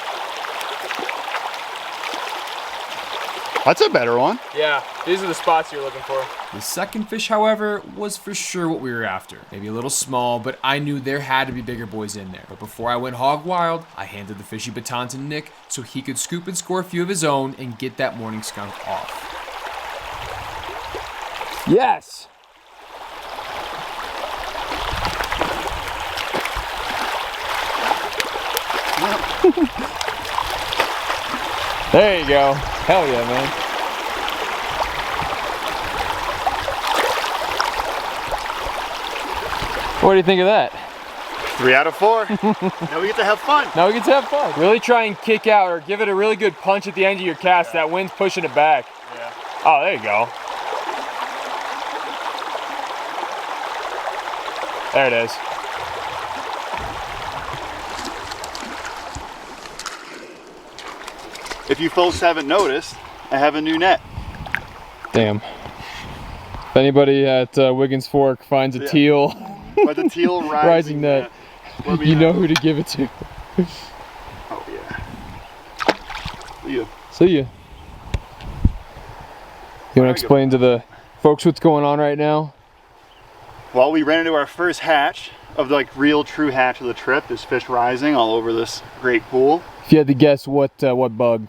That's a better one. Yeah, these are the spots you're looking for. The second fish, however, was for sure what we were after. Maybe a little small, but I knew there had to be bigger boys in there. But before I went hog wild, I handed the fishy baton to Nick so he could scoop and score a few of his own and get that morning skunk off. Yes. There you go. Hell yeah, man. What do you think of that? 3 out of 4. Now we get to have fun. Now we get to have fun. Really try and kick out or give it a really good punch at the end of your cast. That wind's pushing it back. Yeah. Oh, there you go. There it is. If you folks haven't noticed, I have a new net. Damn. If anybody at Wiggins Fork finds a teal But the teal rising net, let me you know who to give it to. Oh yeah. See ya. See ya. You want to explain to the folks what's going on right now? Well, we ran into our first hatch of the real true hatch of the trip. There's fish rising all over this great pool. If you had to guess what bug?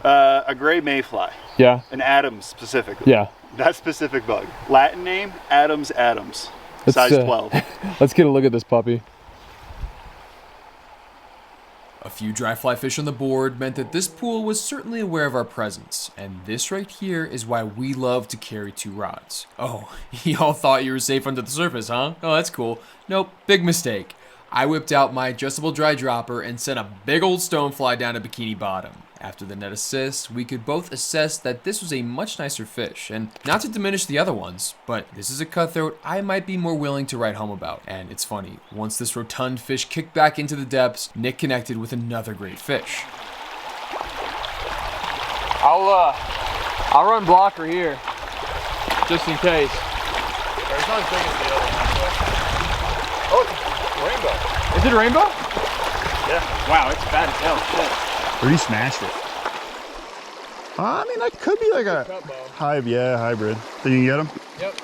A gray mayfly. Yeah. An Adams specifically. Yeah. That specific bug. Latin name, Adams. Size 12. Let's get a look at this puppy. A few dry fly fish on the board meant that this pool was certainly aware of our presence, and this right here is why we love to carry 2 rods. Oh, y'all thought you were safe under the surface, huh? Oh, that's cool. Nope, big mistake. I whipped out my adjustable dry dropper and sent a big old stonefly down to Bikini Bottom. After the net assist, we could both assess that this was a much nicer fish, and not to diminish the other ones, but this is a cutthroat I might be more willing to write home about. And it's funny, once this rotund fish kicked back into the depths, Nick connected with another great fish. I'll run blocker here, just in case. There's not as big as the other one. Oh, rainbow. Is it a rainbow? Yeah. Wow, it's fat as hell. Shit. Already smashed it. I mean, that could be like a hybrid. Think you can get him? Yep.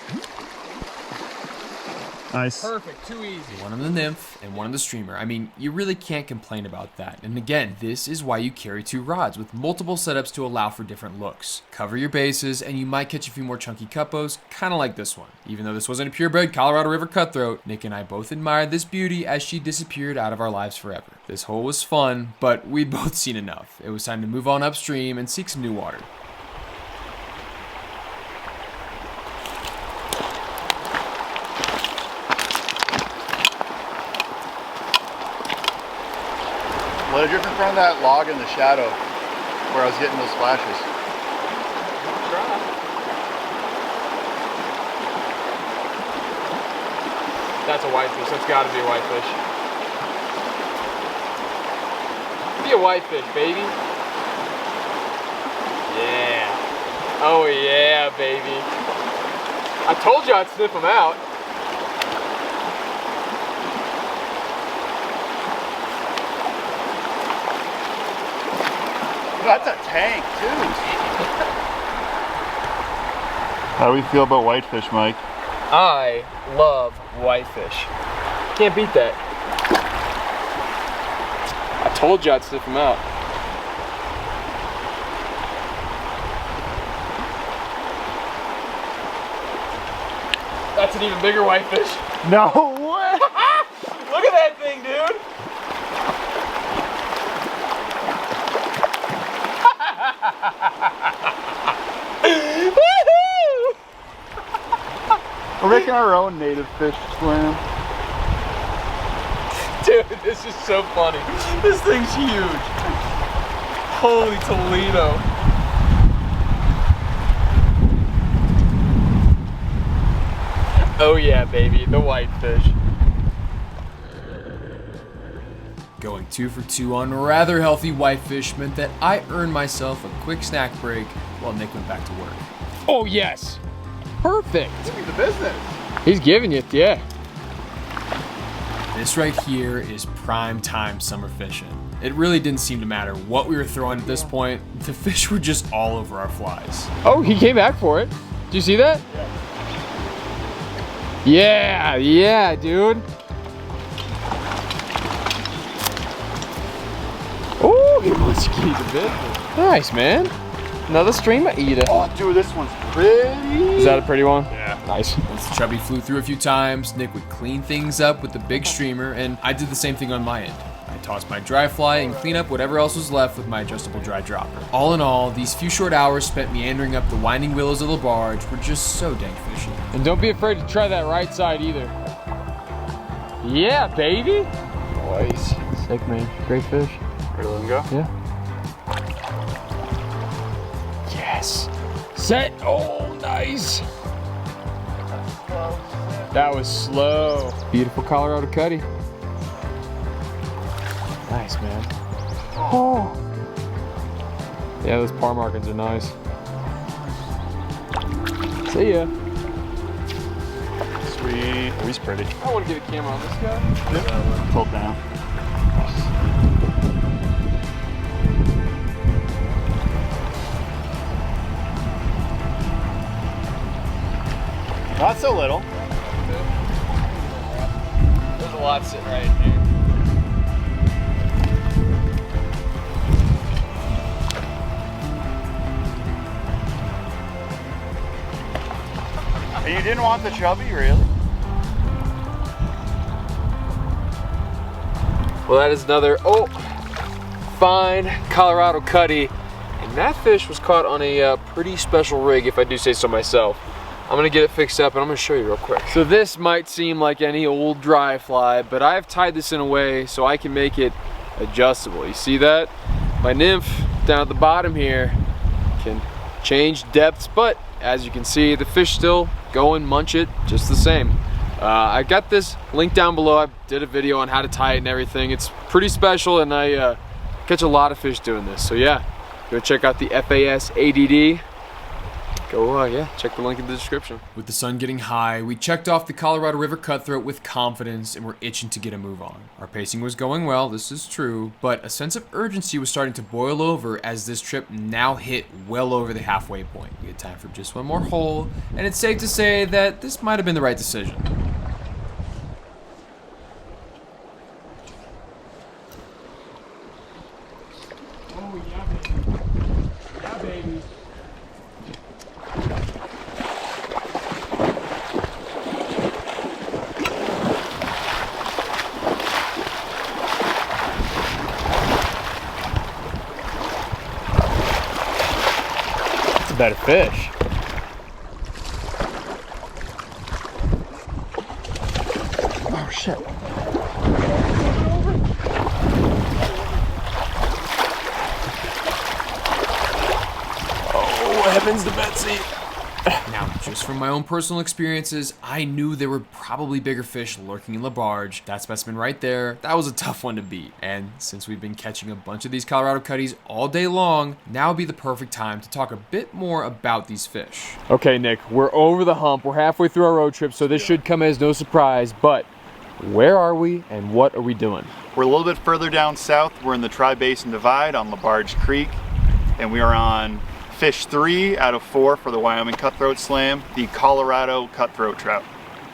Nice. Perfect, too easy. One on the nymph and one on the streamer. I mean, you really can't complain about that. And again, this is why you carry 2 rods with multiple setups to allow for different looks. Cover your bases and you might catch a few more chunky cuppos, kind of like this one. Even though this wasn't a purebred Colorado River cutthroat, Nick and I both admired this beauty as she disappeared out of our lives forever. This hole was fun, but we'd both seen enough. It was time to move on upstream and seek some new water. Let it drift in front of that log in the shadow where I was getting those flashes. That's a whitefish. That's got to be a whitefish. Be a whitefish, baby. Yeah. Oh yeah, baby. I told you I'd sniff them out. That's a tank too. How do we feel about whitefish, Mike? I love whitefish. Can't beat that. I told you I'd sniff them out. That's an even bigger whitefish. No way! Look at that thing, dude. We're making our own native fish swim. Dude, this is so funny. This thing's huge. Holy Toledo. Oh yeah, baby, the whitefish. Going 2 for 2 on rather healthy whitefish meant that I earned myself a quick snack break while Nick went back to work. Oh yes. Perfect. Give me the business. He's giving you, yeah. This right here is prime time summer fishing. It really didn't seem to matter what we were throwing at this point. The fish were just all over our flies. Oh, he came back for it. Did you see that? Yeah, yeah, dude. Oh, he wants to get a bit. Nice, man. Another streamer eater. Oh, dude, this one's pretty. Is that a pretty one? Yeah. Nice. Once the chubby flew through a few times, Nick would clean things up with the big streamer, and I did the same thing on my end. I tossed my dry fly and clean up whatever else was left with my adjustable dry dropper. All in all, these few short hours spent meandering up the winding willows of the barge were just so dang fishy. And don't be afraid to try that right side either. Yeah, baby. Nice. Sick, man. Great fish. Ready to let him go? Yeah. Yes. Set. Oh, nice. That was slow. Beautiful Colorado cutty. Nice, man. Oh. Yeah, those par markings are nice. See ya. Sweet. Oh, he's pretty. I want to get a camera on this guy. Yep. Pull down. Not so little. There's a lot sitting right here. And you didn't want the chubby, really? Well, that is another, fine Colorado cutty. And that fish was caught on a pretty special rig, if I do say so myself. I'm gonna get it fixed up and I'm gonna show you real quick. So this might seem like any old dry fly, but I've tied this in a way so I can make it adjustable. You see that? My nymph down at the bottom here can change depths, but as you can see, the fish still go and munch it just the same. I got this link down below. I did a video on how to tie it and everything. It's pretty special and I catch a lot of fish doing this. So yeah, go check out the FAS ADD. Go, check the link in the description. With the sun getting high, we checked off the Colorado River Cutthroat with confidence and were itching to get a move on. Our pacing was going well, this is true, but a sense of urgency was starting to boil over as this trip now hit well over the halfway point. We had time for just one more hole, and it's safe to say that this might have been the right decision. Yeah, baby. That's a better fish. Oh shit. Oh, heavens to Betsy. Now, just from my own personal experiences, I knew there were probably bigger fish lurking in La Barge. That specimen right there, that was a tough one to beat. And since we've been catching a bunch of these Colorado cutties all day long, now would be the perfect time to talk a bit more about these fish. Okay, Nick, we're over the hump. We're halfway through our road trip, so this should come as no surprise, but where are we and what are we doing? We're a little bit further down south. We're in the Tri-Basin Divide on La Barge Creek, and we are on fish 3 out of 4 for the Wyoming Cutthroat Slam, the Colorado Cutthroat Trout.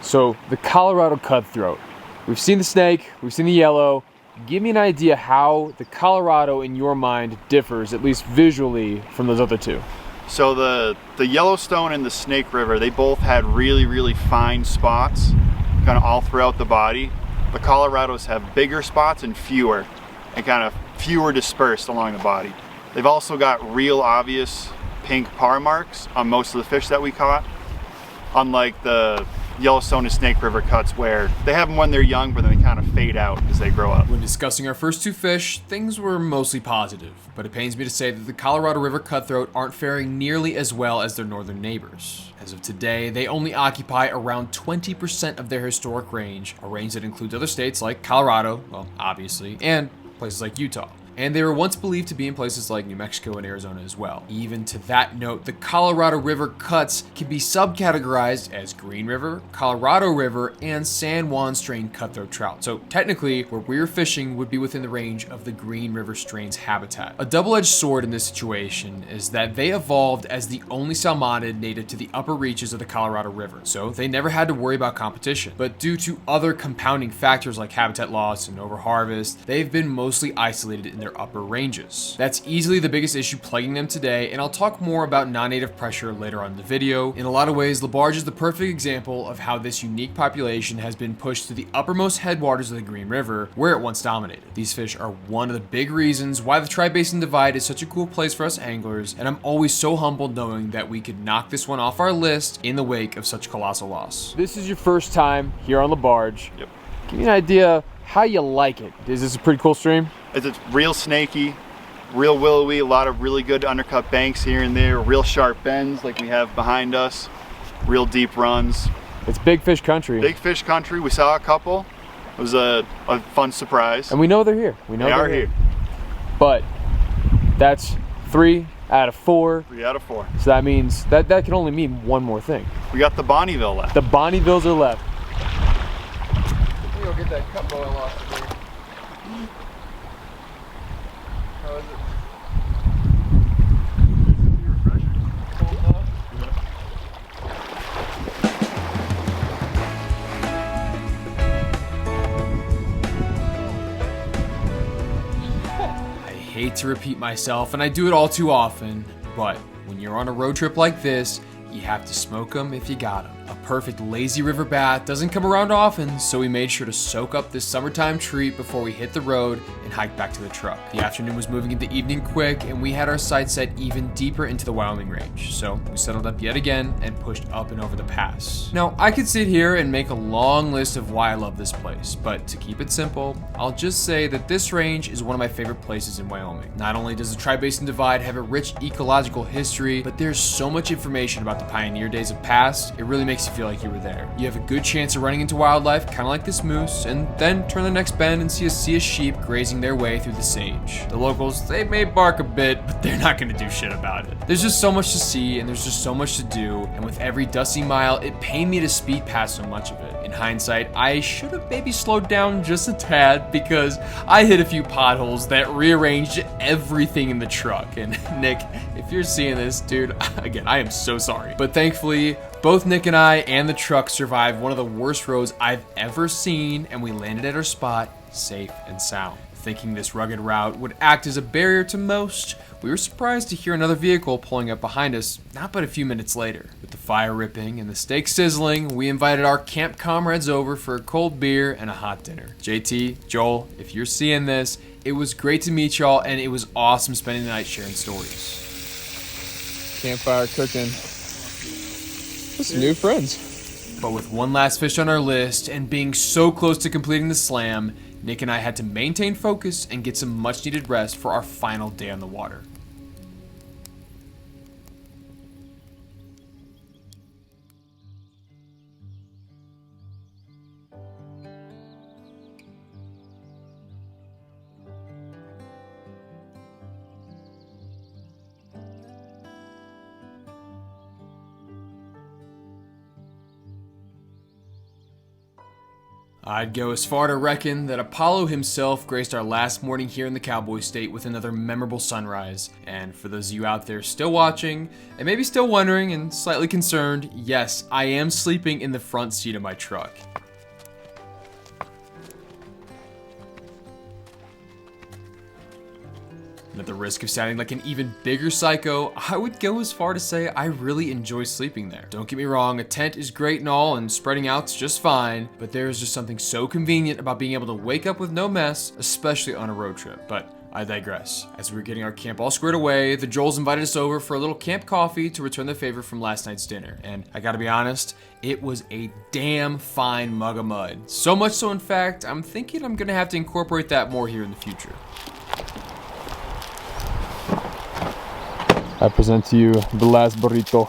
So, the Colorado Cutthroat. We've seen the snake, we've seen the yellow. Give me an idea how the Colorado, in your mind, differs, at least visually, from those other two. So the Yellowstone and the Snake River, they both had really, really fine spots, kind of all throughout the body. The Colorados have bigger spots and fewer dispersed along the body. They've also got real obvious pink par marks on most of the fish that we caught, unlike the Yellowstone and Snake River cuts where they have them when they're young, but then they kind of fade out as they grow up. When discussing our first two fish, things were mostly positive, but it pains me to say that the Colorado River cutthroat aren't faring nearly as well as their northern neighbors. As of today, they only occupy around 20% of their historic range, a range that includes other states like Colorado, well, obviously, and places like Utah. And they were once believed to be in places like New Mexico and Arizona as well. Even to that note, the Colorado River cuts can be subcategorized as Green River, Colorado River, and San Juan strain cutthroat trout. So technically, where we're fishing would be within the range of the Green River strain's habitat. A double-edged sword in this situation is that they evolved as the only salmonid native to the upper reaches of the Colorado River, so they never had to worry about competition. But due to other compounding factors like habitat loss and overharvest, they've been mostly isolated in their upper ranges. That's easily the biggest issue plaguing them today, and I'll talk more about non-native pressure later on in the video. In a lot of ways, La Barge is the perfect example of how this unique population has been pushed to the uppermost headwaters of the Green River, where it once dominated. These fish are one of the big reasons why the Tri-Basin Divide is such a cool place for us anglers, and I'm always so humbled knowing that we could knock this one off our list in the wake of such colossal loss. This is your first time here on La Barge. Yep. Give me an idea how you like it. Is this a pretty cool stream? It's real snaky, real willowy, a lot of really good undercut banks here and there, real sharp bends like we have behind us, real deep runs. It's big fish country. Big fish country. We saw a couple. It was a fun surprise. And we know they're here. We know they they're are here. But that's 3 out of 4. 3 out of 4. So that means that can only mean one more thing. We got the Bonneville left. The Bonnievilles are left. We go get that cup oil off of here. How is it? I hate to repeat myself, and I do it all too often, but when you're on a road trip like this, you have to smoke them if you got them. A perfect lazy river bath doesn't come around often, so we made sure to soak up this summertime treat before we hit the road and hiked back to the truck. The afternoon was moving into evening quick, and we had our sights set even deeper into the Wyoming range, so we settled up yet again and pushed up and over the pass. Now, I could sit here and make a long list of why I love this place, but to keep it simple, I'll just say that this range is one of my favorite places in Wyoming. Not only does the Tri-Basin Divide have a rich ecological history, but there's so much information about the pioneer days of past, it really makes you feel like you were there. You have a good chance of running into wildlife, kind of like this moose, and then turn the next bend and see a sea of sheep grazing their way through the sage. The locals, they may bark a bit, but they're not gonna do shit about it. There's just so much to see, and there's just so much to do, and with every dusty mile, it pained me to speed past so much of it. In hindsight, I should have maybe slowed down just a tad, because I hit a few potholes that rearranged everything in the truck. And Nick, if you're seeing this, dude, again, I am so sorry. But thankfully, both Nick and I and the truck survived one of the worst roads I've ever seen, and we landed at our spot safe and sound. Thinking this rugged route would act as a barrier to most, we were surprised to hear another vehicle pulling up behind us not but a few minutes later. With the fire ripping and the steak sizzling, we invited our camp comrades over for a cold beer and a hot dinner. JT, Joel, if you're seeing this, it was great to meet y'all, and it was awesome spending the night sharing stories. Campfire cooking. Just new friends. But with one last fish on our list and being so close to completing the slam, Nick and I had to maintain focus and get some much needed rest for our final day on the water. I'd go as far to reckon that Apollo himself graced our last morning here in the Cowboy State with another memorable sunrise. And for those of you out there still watching, and maybe still wondering and slightly concerned, yes, I am sleeping in the front seat of my truck. And at the risk of sounding like an even bigger psycho, I would go as far to say I really enjoy sleeping there. Don't get me wrong, a tent is great and all, and spreading out's just fine, but there is just something so convenient about being able to wake up with no mess, especially on a road trip. But I digress. As we were getting our camp all squared away, the Joels invited us over for a little camp coffee to return the favor from last night's dinner. And I gotta be honest, it was a damn fine mug of mud. So much so, in fact, I'm thinking I'm gonna have to incorporate that more here in the future. I present to you the last burrito.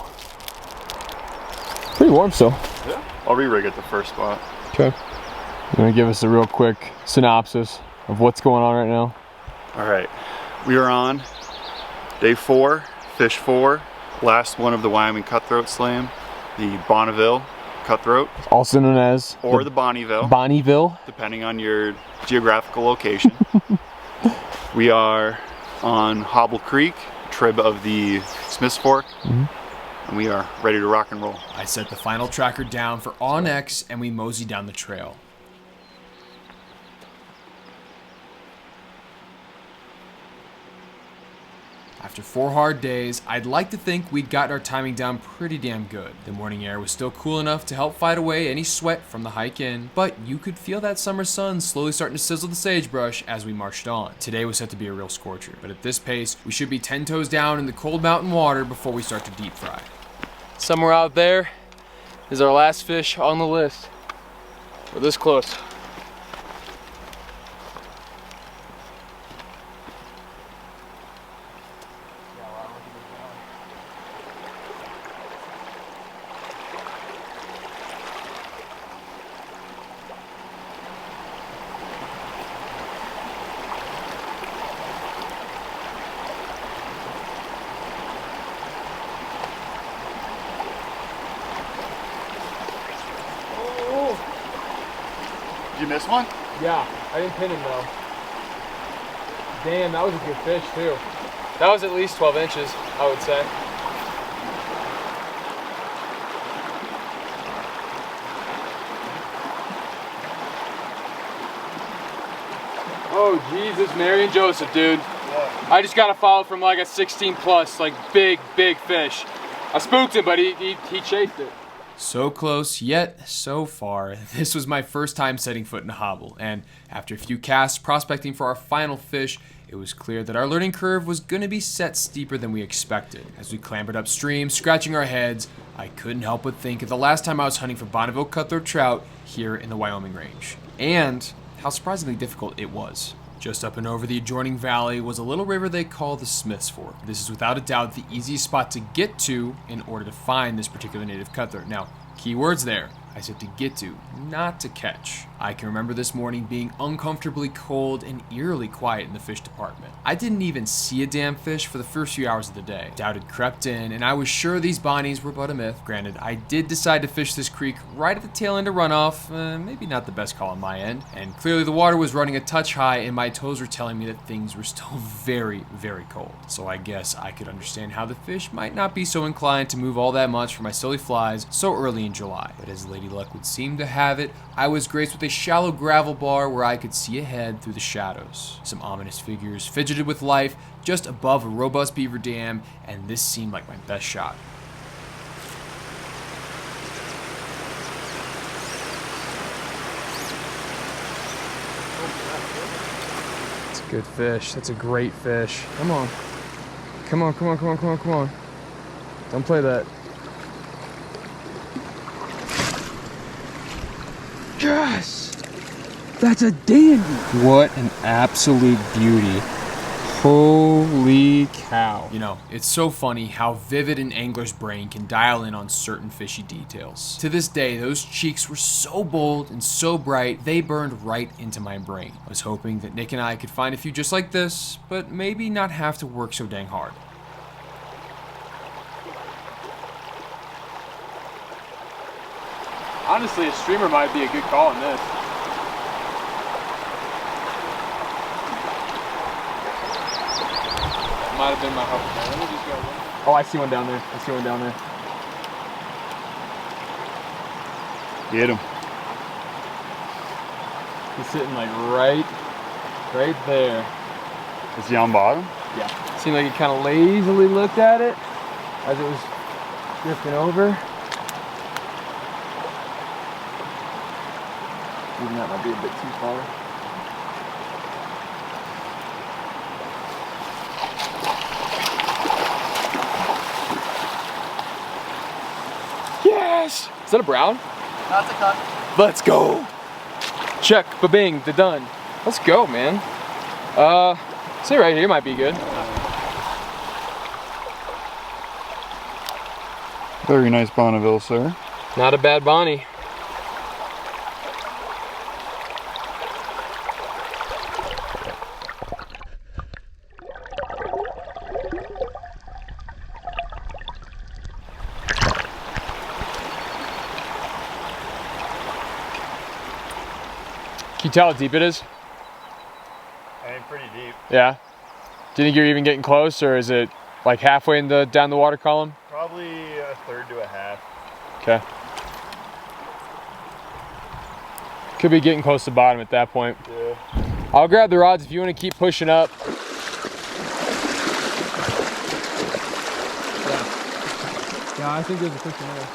Pretty warm still. Yeah. I'll re-rig at the first spot. Okay. You want to give us a real quick synopsis of what's going on right now? All right. We are on day 4, fish 4, last one of the Wyoming Cutthroat Slam, the Bonneville Cutthroat. Also known as? Or the Bonnieville. Bonnieville. Depending on your geographical location. We are on Hobble Creek, trib of the Smiths Fork, and we are ready to rock and roll. I set the final tracker down for On X and we mosey down the trail. After 4 hard days, I'd like to think we'd gotten our timing down pretty damn good. The morning air was still cool enough to help fight away any sweat from the hike in, but you could feel that summer sun slowly starting to sizzle the sagebrush as we marched on. Today was set to be a real scorcher, but at this pace, we should be 10 toes down in the cold mountain water before we start to deep fry. Somewhere out there is our last fish on the list. We're this close. Did you miss one? Yeah, I didn't pin him though. Damn, that was a good fish too. That was at least 12 inches, I would say. Oh, Jesus, Mary and Joseph, dude. Yeah. I just got a follow from like a 16 plus, like big fish. I spooked him, but he chased it. So close, yet so far. This was my first time setting foot in a hobble, and after a few casts prospecting for our final fish, it was clear that our learning curve was going to be set steeper than we expected. As we clambered upstream, scratching our heads, I couldn't help but think of the last time I was hunting for Bonneville cutthroat trout here in the Wyoming range, and how surprisingly difficult it was. Just up and over the adjoining valley was a little river they call the Smiths Fork. This is without a doubt the easiest spot to get to in order to find this particular native cutthroat. Now, key words there. I said to get to, not to catch. I can remember this morning being uncomfortably cold and eerily quiet in the fish department. I didn't even see a damn fish for the first few hours of the day. Doubt had crept in, and I was sure these bonnies were but a myth. Granted, I did decide to fish this creek right at the tail end of runoff, maybe not the best call on my end, and clearly the water was running a touch high and my toes were telling me that things were still very, very cold. So I guess I could understand how the fish might not be so inclined to move all that much for my silly flies so early in July. But as Lady Luck would seem to have have it, I was graced with a shallow gravel bar where I could see ahead through the shadows. Some ominous figures fidgeted with life just above a robust beaver dam, and this seemed like my best shot. That's a good fish. That's a great fish. Come on. Come on, come on, come on, come on, come on. Don't play that. Yes! That's a dandy! What an absolute beauty. Holy cow. You know, it's so funny how vivid an angler's brain can dial in on certain fishy details. To this day, those cheeks were so bold and so bright, they burned right into my brain. I was hoping that Nick and I could find a few just like this, but maybe not have to work so dang hard. Honestly, a streamer might be a good call in this. Might have been my hook. Let me just go. Oh, I see one down there. I see one down there. Get him. He's sitting like right there. Is he on bottom? Yeah. Seemed like he kind of lazily looked at it as it was drifting over. Even that might be a bit too far. Yes! Is that a brown? That's a cut. Let's go! Check, ba-bing, the done. Let's go, man. Say right here might be good. Very nice Bonneville, sir. Not a bad Bonnie. Can you tell how deep it is? I mean, pretty deep. Yeah. Do you think you're even getting close, or is it like halfway in down the water column? Probably a third to a half. Okay. Could be getting close to the bottom at that point. Yeah. I'll grab the rods if you want to keep pushing up. Yeah, I think there's a fish in there.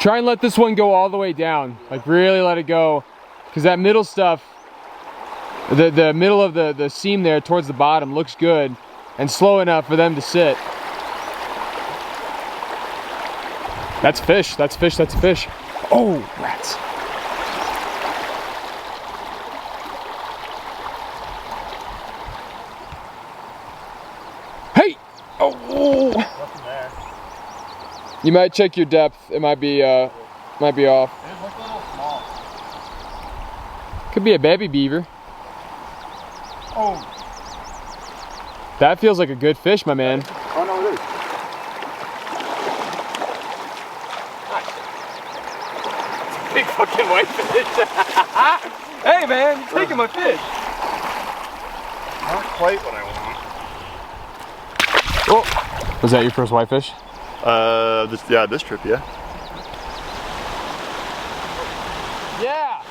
Try and let this one go all the way down. Like really let it go. Because that middle stuff, the middle of the seam there towards the bottom looks good and slow enough for them to sit. That's fish, that's fish, that's a fish. Oh, rats. Hey! Oh! Nothing there. You might check your depth. It might be off. It looks a little small. Could be a baby beaver. Oh. That feels like a good fish, my man. Oh no, it is. Big fucking white fish. Hey man, you're taking my fish. Not quite what I want. Oh, was that your first whitefish? This trip, yeah. Yeah.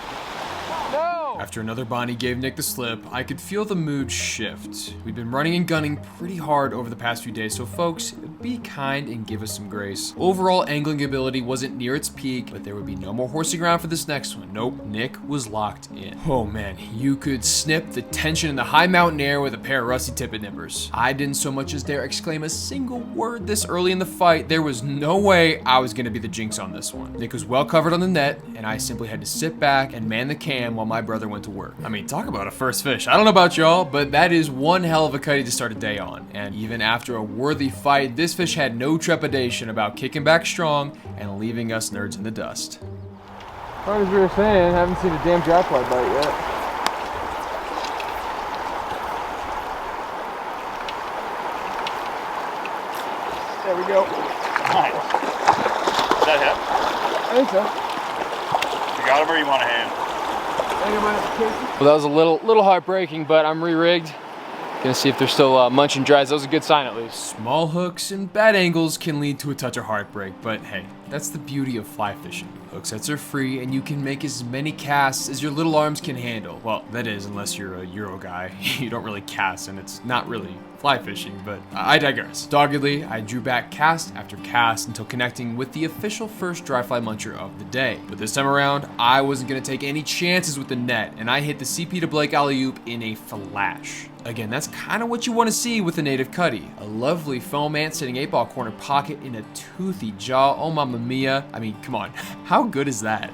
No. After another Bonnie gave Nick the slip, I could feel the mood shift. We've been running and gunning pretty hard over the past few days, so folks, be kind and give us some grace. Overall angling ability wasn't near its peak, but there would be no more horsing around for this next one. Nope, Nick was locked in. Oh man, you could snip the tension in the high mountain air with a pair of rusty tippet nippers. I didn't so much as dare exclaim a single word this early in the fight. There was no way I was gonna be the jinx on this one. Nick was well covered on the net, and I simply had to sit back and man the cam while my brother went to work. I mean, talk about a first fish. I don't know about y'all, but that is one hell of a cutty to start a day on. And even after a worthy fight, this fish had no trepidation about kicking back strong and leaving us nerds in the dust. As long as we were saying, I haven't seen a damn draftfly bite yet. There we go. Nice. Is that him? I think so. You got him or you want a hand? Well, that was a little heartbreaking, but I'm re-rigged. Gonna see if they're still munching dries. That was a good sign at least. Small hooks and bad angles can lead to a touch of heartbreak, but hey, That's the beauty of fly fishing. Hook sets are free and you can make as many casts as your little arms can handle. Well, that is, unless you're a Euro guy. You don't really cast and it's not really fly fishing, but I digress. Doggedly, I drew back cast after cast until connecting with the official first dry fly muncher of the day. But this time around, I wasn't gonna take any chances with the net and I hit the CP to Blake alley-oop in a flash. Again, that's kind of what you want to see with a native cutty. A lovely foam ant sitting 8-ball corner pocket in a toothy jaw. Oh mamma mia. I mean, come on. How good is that?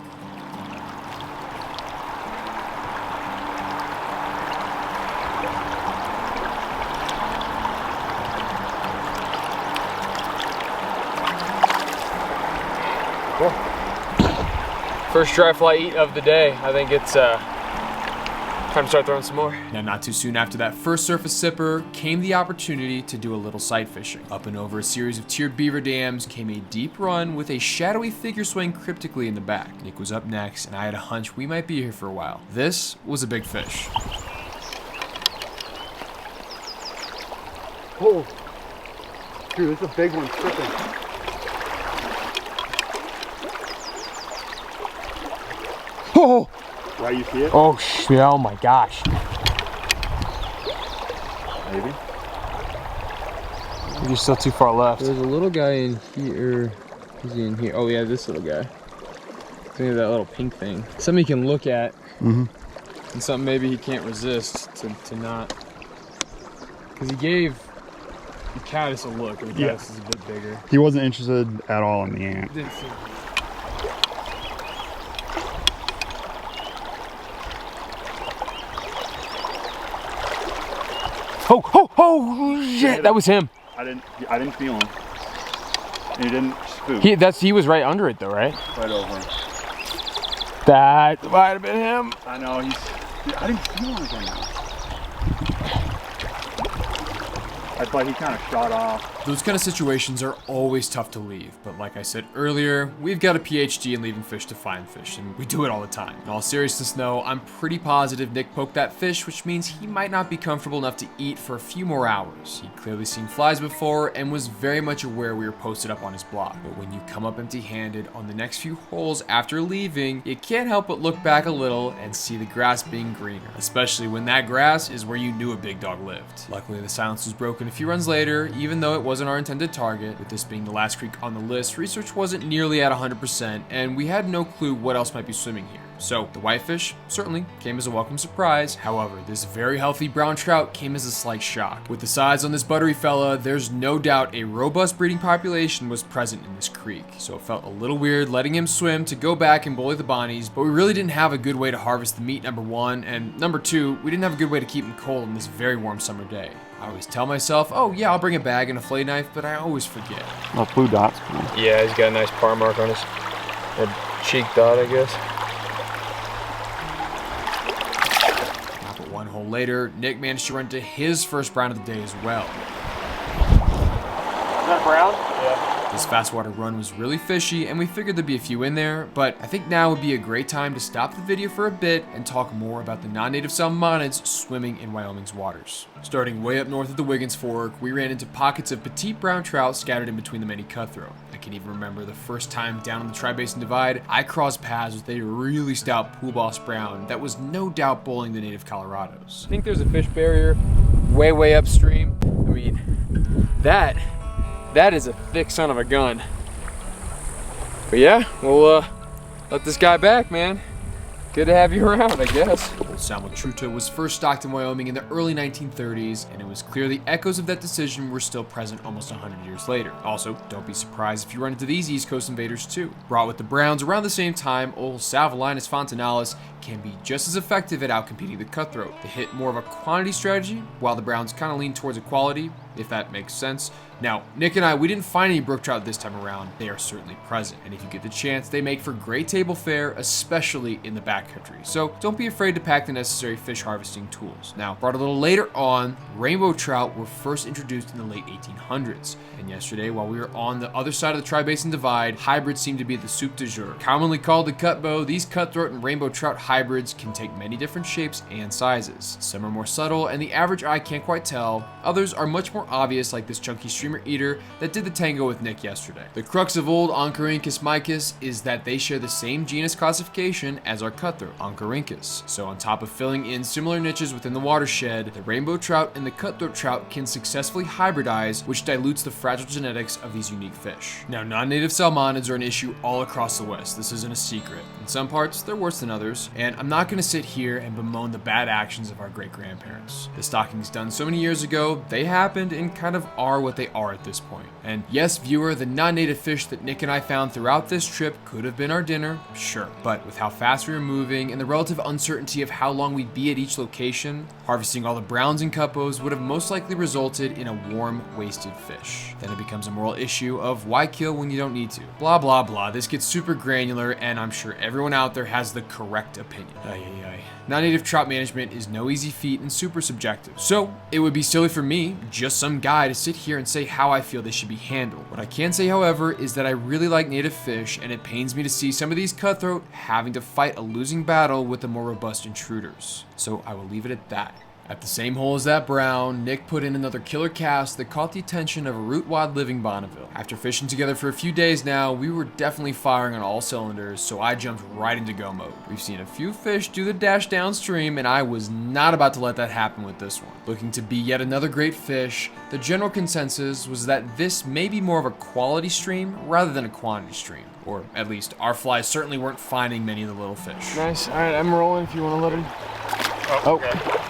First dry fly eat of the day. I think it's time to start throwing some more. Now, not too soon after that first surface sipper came the opportunity to do a little sight fishing. Up and over a series of tiered beaver dams came a deep run with a shadowy figure swaying cryptically in the back. Nick was up next, and I had a hunch we might be here for a while. This was a big fish. Oh, dude, this is a big one tripping. Oh! Right, you see it? Oh, shit. Oh, my gosh. Maybe. You're still too far left. There's a little guy in here. Is he in here? Oh, yeah, this little guy. Think of that little pink thing. Something he can look at. Mm-hmm. And something maybe he can't resist to not. Because he gave the caddis a look, and the Yeah. caddis is a bit bigger. He wasn't interested at all in the ant. Didn't see. Oh, shit. That was him. I didn't feel him. And he didn't spook. He was right under it, though, right? Right over. That might have been him. I know, I didn't feel him again now. I thought he kind of shot off. Those kind of situations are always tough to leave, but like I said earlier, we've got a PhD in leaving fish to find fish, and we do it all the time. In all seriousness though, I'm pretty positive Nick poked that fish, which means he might not be comfortable enough to eat for a few more hours. He'd clearly seen flies before and was very much aware we were posted up on his block. But when you come up empty-handed on the next few holes after leaving, you can't help but look back a little and see the grass being greener, especially when that grass is where you knew a big dog lived. Luckily, the silence was broken a few runs later, even though it wasn't our intended target. With this being the last creek on the list, research wasn't nearly at 100%, and we had no clue what else might be swimming here. So the whitefish certainly came as a welcome surprise. However, this very healthy brown trout came as a slight shock. With the size on this buttery fella, there's no doubt a robust breeding population was present in this creek. So it felt a little weird letting him swim to go back and bully the bonnies, but we really didn't have a good way to harvest the meat, number one, and number two, we didn't have a good way to keep him cold on this very warm summer day. I always tell myself, oh yeah, I'll bring a bag and a fillet knife, but I always forget. Oh, blue dot's cool. Yeah, he's got a nice par mark on his cheek dot, I guess. But one hole later, Nick managed to run into his first brown of the day as well. Is that brown? Yeah. This fast water run was really fishy, and we figured there'd be a few in there, but I think now would be a great time to stop the video for a bit and talk more about the non-native salmonids swimming in Wyoming's waters. Starting way up north of the Wiggins Fork, we ran into pockets of petite brown trout scattered in between the many cutthroat. I can even remember the first time down on the Tri-Basin Divide, I crossed paths with a really stout pool boss brown that was no doubt bowling the native Colorados. I think there's a fish barrier way upstream. I mean, that is a thick son of a gun. But yeah, we'll let this guy back, man. Good to have you around, I guess. Old Salmon Truta was first stocked in Wyoming in the early 1930s, and it was clear the echoes of that decision were still present almost 100 years later. Also, don't be surprised if you run into these East Coast invaders too. Brought with the Browns around the same time, old Salvelinus fontinalis can be just as effective at outcompeting the cutthroat. They hit more of a quantity strategy, while the Browns kind of lean towards a quality, if that makes sense. Now, Nick and I, we didn't find any brook trout this time around. They are certainly present, and if you get the chance, they make for great table fare, especially in the backcountry. So don't be afraid to pack the necessary fish harvesting tools. Now, brought a little later on, rainbow trout were first introduced in the late 1800s. And yesterday, while we were on the other side of the Tri-Basin Divide, hybrids seem to be the soup du jour. Commonly called the cutbow, these cutthroat and rainbow trout hybrids can take many different shapes and sizes. Some are more subtle, and the average eye can't quite tell. Others are much more obvious like this chunky streamer eater that did the tango with Nick yesterday. The crux of old Oncorhynchus micus is that they share the same genus classification as our cutthroat, Oncorhynchus. So on top of filling in similar niches within the watershed, the rainbow trout and the cutthroat trout can successfully hybridize, which dilutes the fragile genetics of these unique fish. Now, non-native salmonids are an issue all across the West. This isn't a secret. In some parts, they're worse than others, and I'm not going to sit here and bemoan the bad actions of our great-grandparents. The stockings done so many years ago, they happened and kind of are what they are at this point. And yes, viewer, the non-native fish that Nick and I found throughout this trip could have been our dinner, sure. But with how fast we were moving and the relative uncertainty of how long we'd be at each location, harvesting all the browns and cuppos would have most likely resulted in a warm, wasted fish. Then it becomes a moral issue of why kill when you don't need to. Blah, blah, blah. This gets super granular, and I'm sure everyone out there has the correct opinion. Ay, ay, ay. Non-native trout management is no easy feat and super subjective. So it would be silly for me, just some guy, to sit here and say how I feel they should be handled. What I can say, however, is that I really like native fish, and it pains me to see some of these cutthroat having to fight a losing battle with the more robust intruders. So I will leave it at that. At the same hole as that brown, Nick put in another killer cast that caught the attention of a root-wad living Bonneville. After fishing together for a few days now, we were definitely firing on all cylinders, so I jumped right into go mode. We've seen a few fish do the dash downstream, and I was not about to let that happen with this one. Looking to be yet another great fish, the general consensus was that this may be more of a quality stream rather than a quantity stream. Or at least, our flies certainly weren't finding many of the little fish. Nice. All right, I'm rolling if you want to let her. Oh, okay.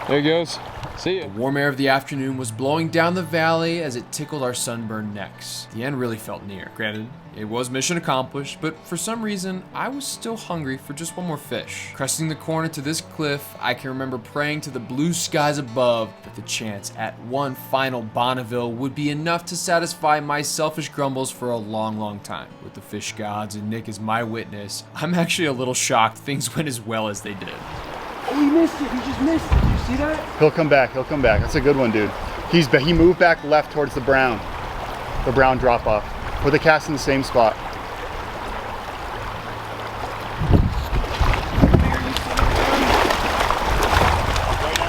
There he goes. See ya. The warm air of the afternoon was blowing down the valley as it tickled our sunburned necks. The end really felt near. Granted, it was mission accomplished, but for some reason, I was still hungry for just one more fish. Cresting the corner to this cliff, I can remember praying to the blue skies above that the chance at one final Bonneville would be enough to satisfy my selfish grumbles for a long, long time. With the fish gods and Nick as my witness, I'm actually a little shocked things went as well as they did. Oh, he missed it. He just missed it. Did you see that? He'll come back. He'll come back. That's a good one, dude. He moved back left towards the brown drop off. Put the cast in the same spot.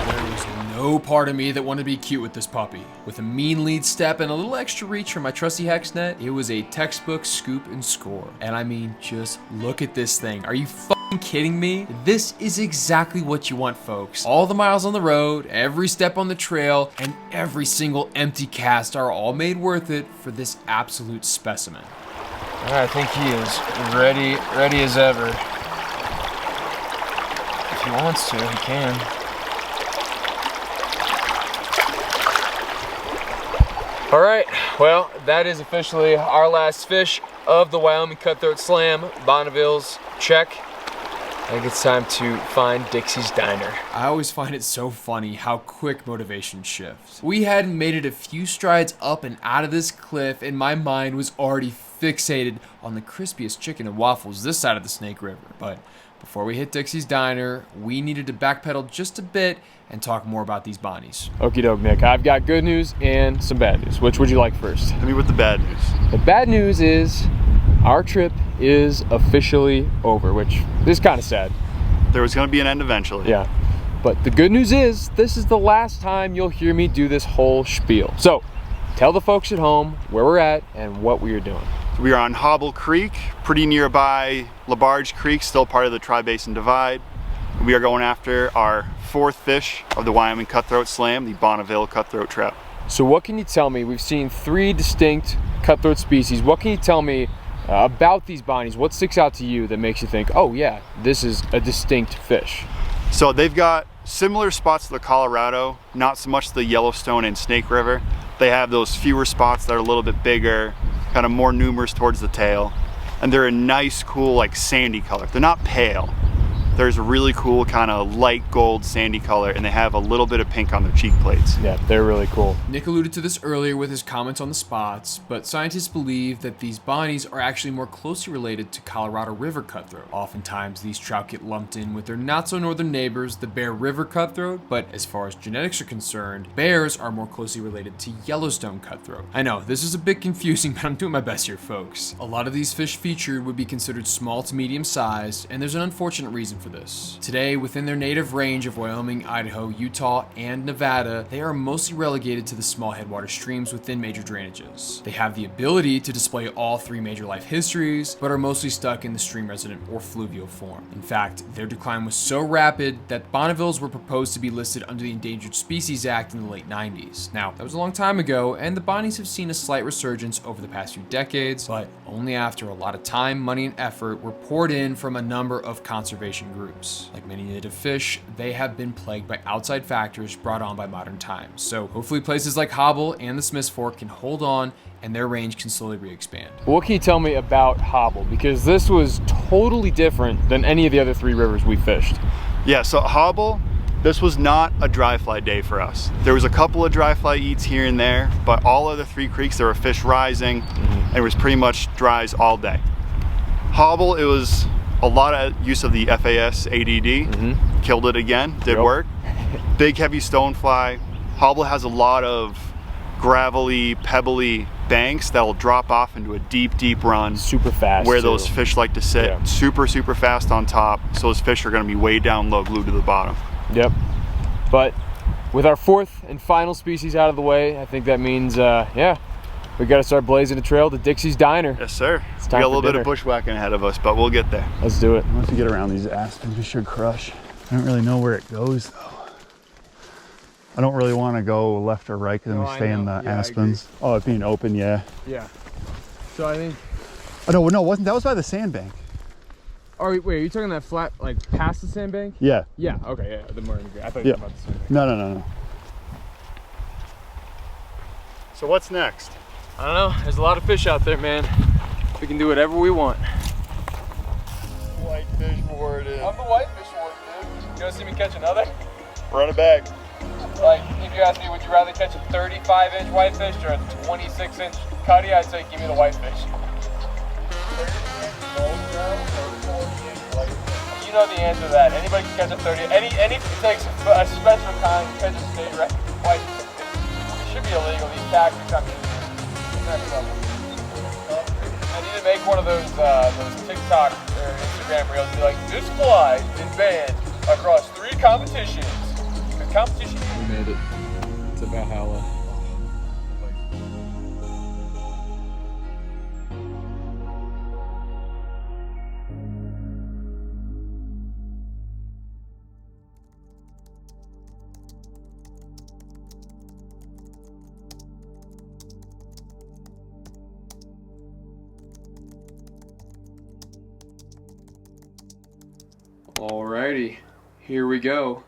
There was no part of me that wanted to be cute with this puppy. With a mean lead step and a little extra reach from my trusty hex net, it was a textbook scoop and score. And I mean, just look at this thing. Are you kidding me? This is exactly what you want, folks. All the miles on the road, every step on the trail, and every single empty cast are all made worth it for this absolute specimen. I think he is ready as ever. If he wants to, he can. All right, well, that is officially our last fish of the Wyoming Cutthroat Slam. Bonnevilles, check. I think it's time to find Dixie's Diner. I always find it so funny how quick motivation shifts. We hadn't made it a few strides up and out of this cliff, and my mind was already fixated on the crispiest chicken and waffles this side of the Snake River. But before we hit Dixie's Diner, we needed to backpedal just a bit and talk more about these bonnies. Okie doke, Nick. I've got good news and some bad news. Which would you like first? Hit me with the bad news. The bad news is our trip is officially over, which is kind of sad. There was going to be an end eventually. Yeah. But the good news is this is the last time you'll hear me do this whole spiel. So tell the folks at home where we're at and what we are doing. We are on Hobble Creek, pretty nearby LaBarge Creek, still part of the Tri-Basin Divide. We are going after our fourth fish of the Wyoming Cutthroat Slam, the Bonneville Cutthroat Trout. So what can you tell me? We've seen 3 distinct cutthroat species. What can you tell me about these bonnies? What sticks out to you that makes you think, oh yeah, this is a distinct fish? So they've got similar spots to the Colorado, not so much the Yellowstone and Snake River. They have those fewer spots that are a little bit bigger, kind of more numerous towards the tail. And they're a nice, cool, like sandy color. They're not pale. There's a really cool kind of light gold sandy color, and they have a little bit of pink on their cheek plates. Yeah, they're really cool. Nick alluded to this earlier with his comments on the spots, but scientists believe that these bonnies are actually more closely related to Colorado River cutthroat. Oftentimes, these trout get lumped in with their not-so-northern neighbors, the Bear River cutthroat, but as far as genetics are concerned, bears are more closely related to Yellowstone cutthroat. I know, this is a bit confusing, but I'm doing my best here, folks. A lot of these fish featured would be considered small to medium-sized, and there's an unfortunate reason for for this. Today, within their native range of Wyoming, Idaho, Utah, and Nevada, they are mostly relegated to the small headwater streams within major drainages. They have the ability to display all three major life histories, but are mostly stuck in the stream resident or fluvial form. In fact, their decline was so rapid that Bonnevilles were proposed to be listed under the Endangered Species Act in the late 90s. Now, that was a long time ago, and the Bonnies have seen a slight resurgence over the past few decades, but only after a lot of time, money, and effort were poured in from a number of conservation groups. Like many native fish, they have been plagued by outside factors brought on by modern times. So hopefully places like Hobble and the Smiths Fork can hold on and their range can slowly re-expand. What can you tell me about Hobble? Because this was totally different than any of the other three rivers we fished. Yeah, so Hobble, this was not a dry fly day for us. There was a couple of dry fly eats here and there, but all of the three creeks, there were fish rising, and it was pretty much dries all day. Hobble, it was a lot of use of the FAS ADD, killed it again, did work. Big heavy stonefly. Hobble has a lot of gravelly, pebbly banks that'll drop off into a deep run. Super fast. Where too. those fish like to sit. Yeah. Super fast on top. So those fish are gonna be way down low, glued to the bottom. Yep. But with our fourth and final species out of the way, I think that means, yeah, we got to start blazing a trail to Dixie's Diner. Yes, sir. It's We time got a for little bit dinner. of bushwhacking ahead of us, but we'll get there. Let's do it. Once we get around these aspens, we should crush. I don't really know where it goes though. I don't really want to go left or right because then No, we I stay in know. the Yeah, I aspens. Oh, it being open, yeah. Yeah. So I think. Oh no, wasn't that was by the sandbank? Oh wait, are you talking that flat, like past the sandbank? Yeah. Yeah. Okay. Yeah. The marina. I thought you Yeah. were talking about the sandbank. No. So what's next? I don't know. There's a lot of fish out there, man. We can do whatever we want. Whitefish warden. I'm the whitefish warden, dude. You wanna see me catch another? Run it back. Like, if you ask me, would you rather catch a 35-inch whitefish or a 26-inch cutty? I'd say give me the whitefish. You know the answer to that. Anybody can catch a 30. Any it takes a special kind to catch a state record whitefish. It should be illegal. These tactics, I mean, next level. I need to make one of those TikTok or Instagram reels. Be like, this fly is banned across 3 competitions. The competition. We made it to Valhalla. Alrighty, here we go.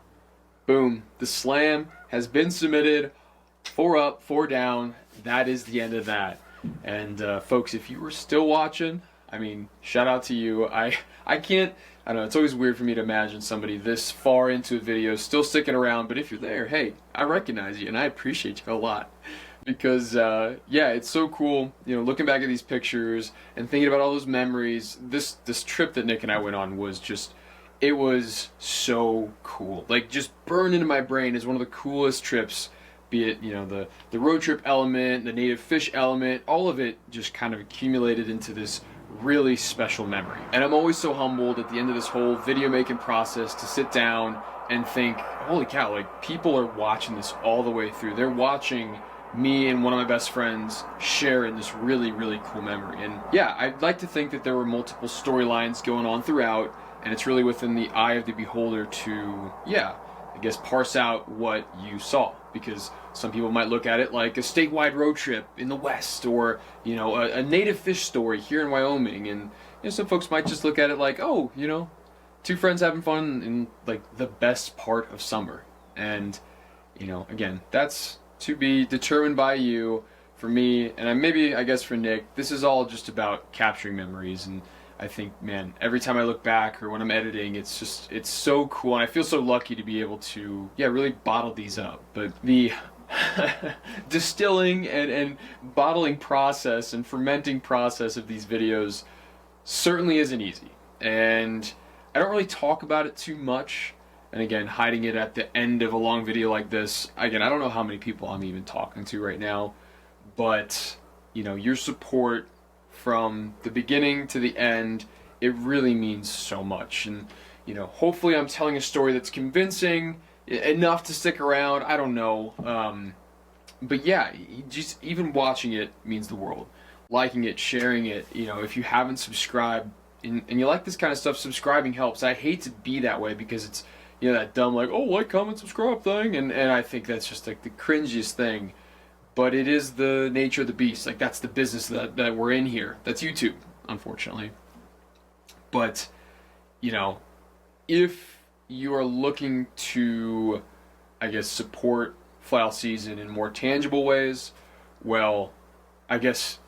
Boom, the slam has been submitted. 4 up, 4 down. That is the end of that. And folks, if you were still watching, I mean, shout out to you. I can't, I don't know, it's always weird for me to imagine somebody this far into a video still sticking around, but if you're there, hey, I recognize you and I appreciate you a lot. Because, yeah, it's so cool, you know, looking back at these pictures and thinking about all those memories. This trip that Nick and I went on was just, it was so cool. Like, just burned into my brain as one of the coolest trips, be it, you know, the road trip element, the native fish element, all of it just kind of accumulated into this really special memory. And I'm always so humbled at the end of this whole video making process to sit down and think, holy cow, like, people are watching this all the way through. They're watching me and one of my best friends share in this really, really cool memory. And yeah, I'd like to think that there were multiple storylines going on throughout, and it's really within the eye of the beholder to, yeah, I guess parse out what you saw. Because some people might look at it like a statewide road trip in the West, or, you know, a native fish story here in Wyoming. And, you know, some folks might just look at it like, oh, you know, 2 friends having fun in, like, the best part of summer. And, you know, again, that's to be determined by you. For me, and maybe, I guess for Nick, this is all just about capturing memories. And I think, man, every time I look back or when I'm editing, it's just, it's so cool. And I feel so lucky to be able to, yeah, really bottle these up. But the distilling and bottling process and fermenting process of these videos certainly isn't easy. And I don't really talk about it too much. And again, hiding it at the end of a long video like this, again, I don't know how many people I'm even talking to right now, but, you know, your support from the beginning to the end, it really means so much. And, hopefully I'm telling a story that's convincing enough to stick around. I don't know. But yeah, just even watching it means the world. Liking it, sharing it, if you haven't subscribed and you like this kind of stuff, subscribing helps. I hate to be that way because it's, that dumb like, oh, like, comment, subscribe thing. And I think that's just like the cringiest thing. But it is the nature of the beast. Like, that's the business that we're in here. That's YouTube, unfortunately. But, if you are looking to, I guess, support Fly Season in more tangible ways, well, I guess,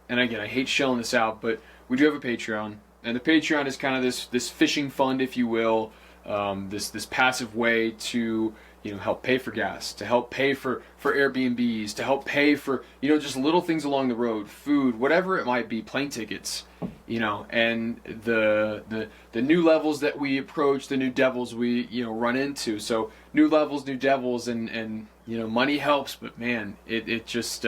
and again, I hate shelling this out, but we do have a Patreon, and the Patreon is kind of this fishing fund, if you will, this passive way to help pay for gas, to help pay for Airbnbs, to help pay for just little things along the road, food, whatever it might be, plane tickets, and the new levels that we approach, the new devils we run into. So new levels, new devils, and money helps, but man, it just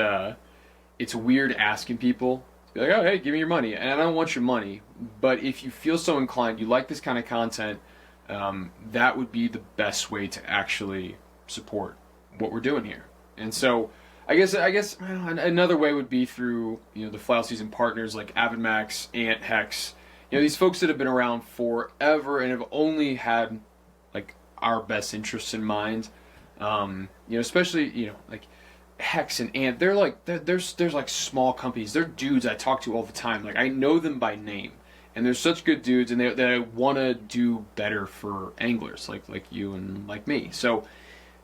it's weird asking people, be like, oh, hey, give me your money. And I don't want your money, but if you feel so inclined, you like this kind of content, that would be the best way to actually support what we're doing here. And so I guess another way would be through the Fly Season partners like AvidMax, Ant, Hex, these folks that have been around forever and have only had like our best interests in mind. Especially like Hex and Ant, there's like small companies. They're dudes I talk to all the time. Like, I know them by name, and they're such good dudes, and they want to do better for anglers like you and like me. So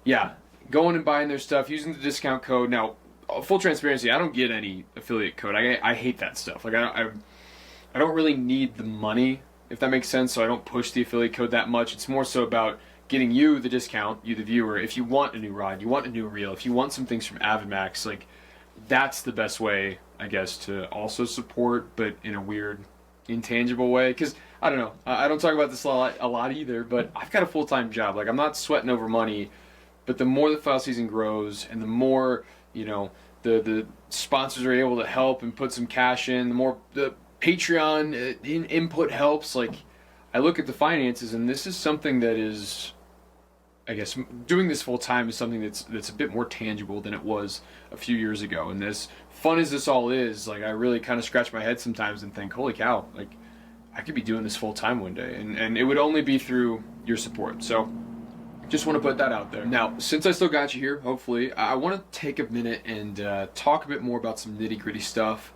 yeah, going and buying their stuff, using the discount code. Now, full transparency, I don't get any affiliate code. I hate that stuff. Like, I don't really need the money, if that makes sense. So I don't push the affiliate code that much. It's more so about getting you the discount, you the viewer. If you want a new rod, you want a new reel, if you want some things from AvidMax, like, that's the best way, I guess, to also support, but in a weird, intangible way. Because I don't know, I don't talk about this a lot either, but I've got a full-time job. Like, I'm not sweating over money, but the more the Fly Season grows, and the more the sponsors are able to help and put some cash in, the more the Patreon input helps. Like, I look at the finances, and this is something that is, I guess, doing this full time is something that's a bit more tangible than it was a few years ago. And as fun as this all is, like, I really kind of scratch my head sometimes and think, holy cow, like, I could be doing this full time one day, and it would only be through your support. So just want to put that out there. Now, since I still got you here, hopefully, I want to take a minute and talk a bit more about some nitty gritty stuff,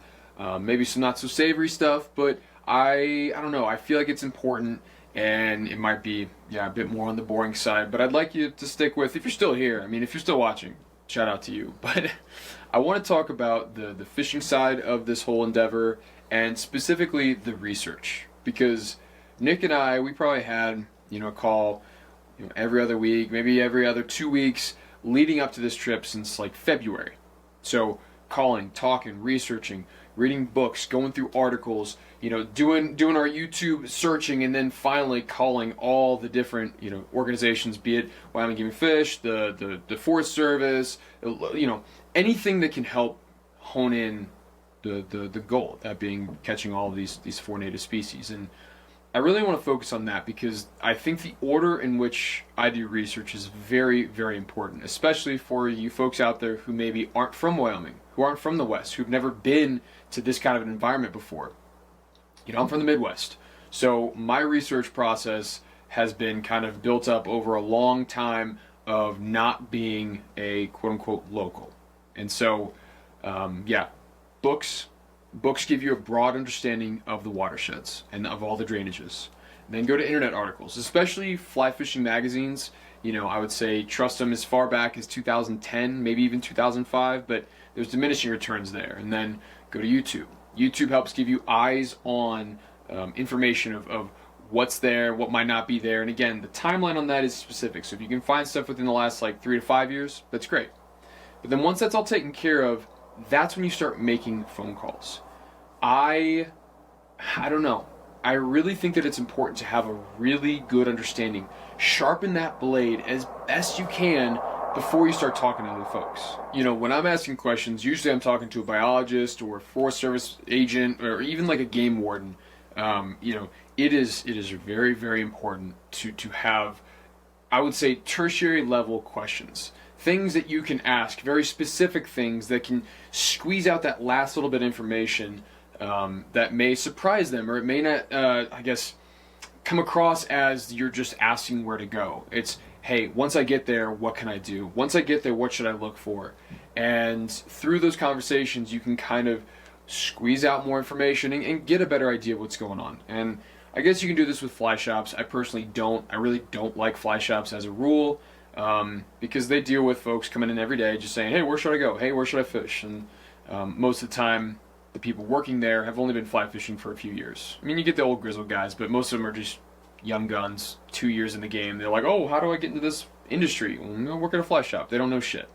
maybe some not so savory stuff, but I don't know, I feel like it's important, and it might be, a bit more on the boring side, but I'd like you to stick with, if you're still here, I mean, if you're still watching, shout out to you. But I want to talk about the fishing side of this whole endeavor, and specifically the research, because Nick and I, we probably had, a call, every other week, maybe every other 2 weeks leading up to this trip since like February. So calling, talking, researching, reading books, going through articles, doing our YouTube searching, and then finally calling all the different, organizations, be it Wyoming Game and Fish, the Forest Service, anything that can help hone in the goal, that being catching all of these 4 native species. And I really want to focus on that because I think the order in which I do research is very, very important, especially for you folks out there who maybe aren't from Wyoming, who aren't from the West, who've never been to this kind of an environment before. I'm from the Midwest, so my research process has been kind of built up over a long time of not being a quote-unquote local. And so, Books give you a broad understanding of the watersheds and of all the drainages. And then go to internet articles, especially fly fishing magazines. I would say trust them as far back as 2010, maybe even 2005, but there's diminishing returns there. And then go to YouTube. YouTube helps give you eyes on information of what's there, what might not be there. And again, the timeline on that is specific. So if you can find stuff within the last 3 to 5 years, that's great. But then once that's all taken care of, that's when you start making phone calls. I don't know. I really think that it's important to have a really good understanding. Sharpen that blade as best you can before you start talking to other folks. When I'm asking questions, usually I'm talking to a biologist or a Forest Service agent or even like a game warden. it is very, very important to have, I would say, tertiary level questions. Things that you can ask, very specific things that can squeeze out that last little bit of information that may surprise them, or it may not, I guess, come across as you're just asking where to go. It's, hey, once I get there, what can I do? Once I get there, what should I look for? And through those conversations, you can kind of squeeze out more information and get a better idea of what's going on. And I guess you can do this with fly shops. I personally don't. I really don't like fly shops as a rule, because they deal with folks coming in every day just saying, hey, where should I go? Hey, where should I fish? And most of the time, the people working there have only been fly fishing for a few years. I mean, you get the old grizzled guys, but most of them are just young guns, 2 years in the game. They're like, oh, how do I get into this industry? Well, I'm gonna work at a fly shop. They don't know shit,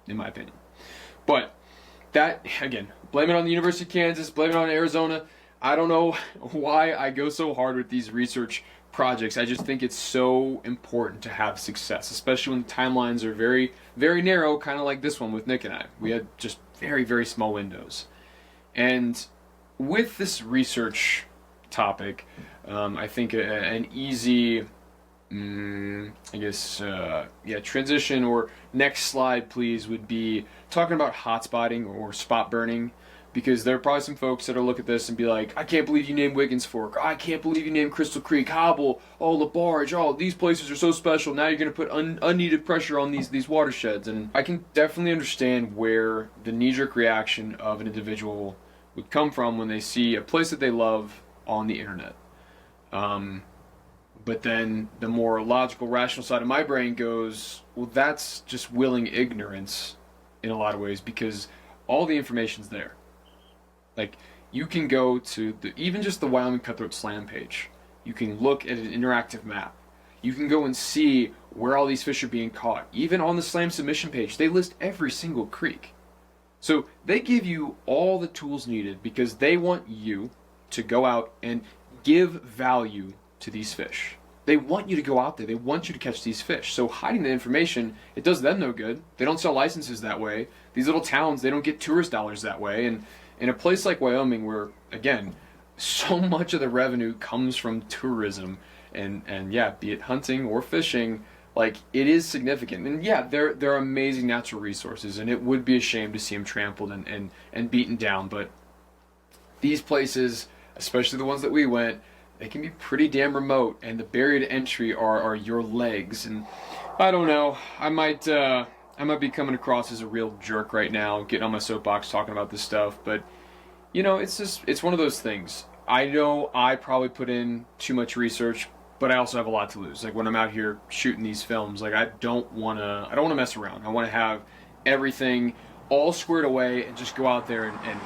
in my opinion. But that, again, blame it on the University of Kansas, blame it on Arizona. I don't know why I go so hard with these research projects. I just think it's so important to have success, especially when the timelines are very, very narrow, kind of like this one with Nick and I. We had just very, very small windows. And with this research topic, I think an easy, transition or next slide, please, would be talking about hot spotting or spot burning. Because there are probably some folks that'll look at this and be like, I can't believe you named Wiggins Fork. I can't believe you named Crystal Creek, Hobble, LaBarge. Oh, these places are so special. Now you're going to put unneeded pressure on these watersheds. And I can definitely understand where the knee-jerk reaction of an individual would come from when they see a place that they love on the internet. But then the more logical, rational side of my brain goes, well, that's just willing ignorance in a lot of ways, because all the information's there. Like, you can go to even just the Wyoming Cutthroat Slam page. You can look at an interactive map. You can go and see where all these fish are being caught. Even on the Slam submission page, they list every single creek. So they give you all the tools needed because they want you to go out and give value to these fish. They want you to go out there. They want you to catch these fish. So hiding the information, it does them no good. They don't sell licenses that way. These little towns, they don't get tourist dollars that way. And in a place like Wyoming where, again, so much of the revenue comes from tourism and yeah, be it hunting or fishing, like, it is significant. And yeah, they're amazing natural resources, and it would be a shame to see them trampled and beaten down. But these places, especially the ones that we went, they can be pretty damn remote, and the barrier to entry are your legs. And I don't know, I might be coming across as a real jerk right now, getting on my soapbox talking about this stuff, but you know, it's one of those things. I know I probably put in too much research, but I also have a lot to lose. Like, when I'm out here shooting these films, like, I don't want to mess around. I want to have everything all squared away and just go out there and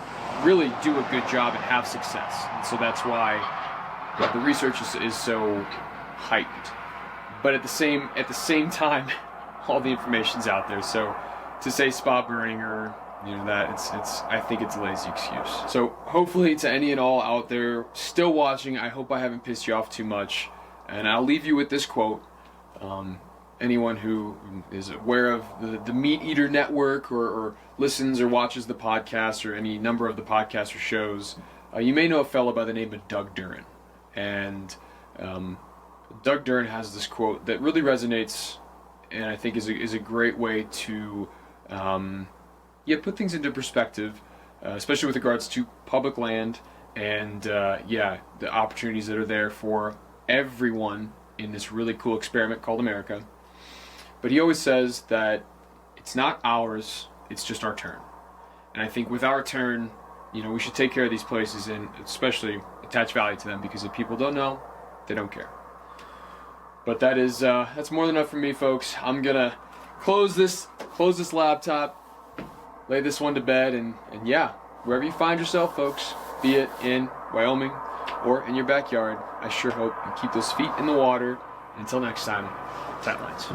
really do a good job and have success. And so that's why the research is so heightened. But at the same time, all the information's out there. So to say spot burning or, you know, that it's I think it's a lazy excuse. So hopefully, to any and all out there still watching, I hope I haven't pissed you off too much. And I'll leave you with this quote. Anyone who is aware of the Meat Eater Network or listens or watches the podcast or any number of the podcast or shows, you may know a fellow by the name of Doug Duran. And Doug Duran has this quote that really resonates, and I think is a great way to put things into perspective, especially with regards to public land and the opportunities that are there for everyone in this really cool experiment called America. But he always says that it's not ours, it's just our turn. And I think with our turn, you know, we should take care of these places and especially attach value to them, because if people don't know, they don't care. But that's more than enough for me, folks. I'm gonna close this laptop, lay this one to bed, and yeah, wherever you find yourself, folks, be it in Wyoming or in your backyard, I sure hope you keep those feet in the water. And until next time, tight lines.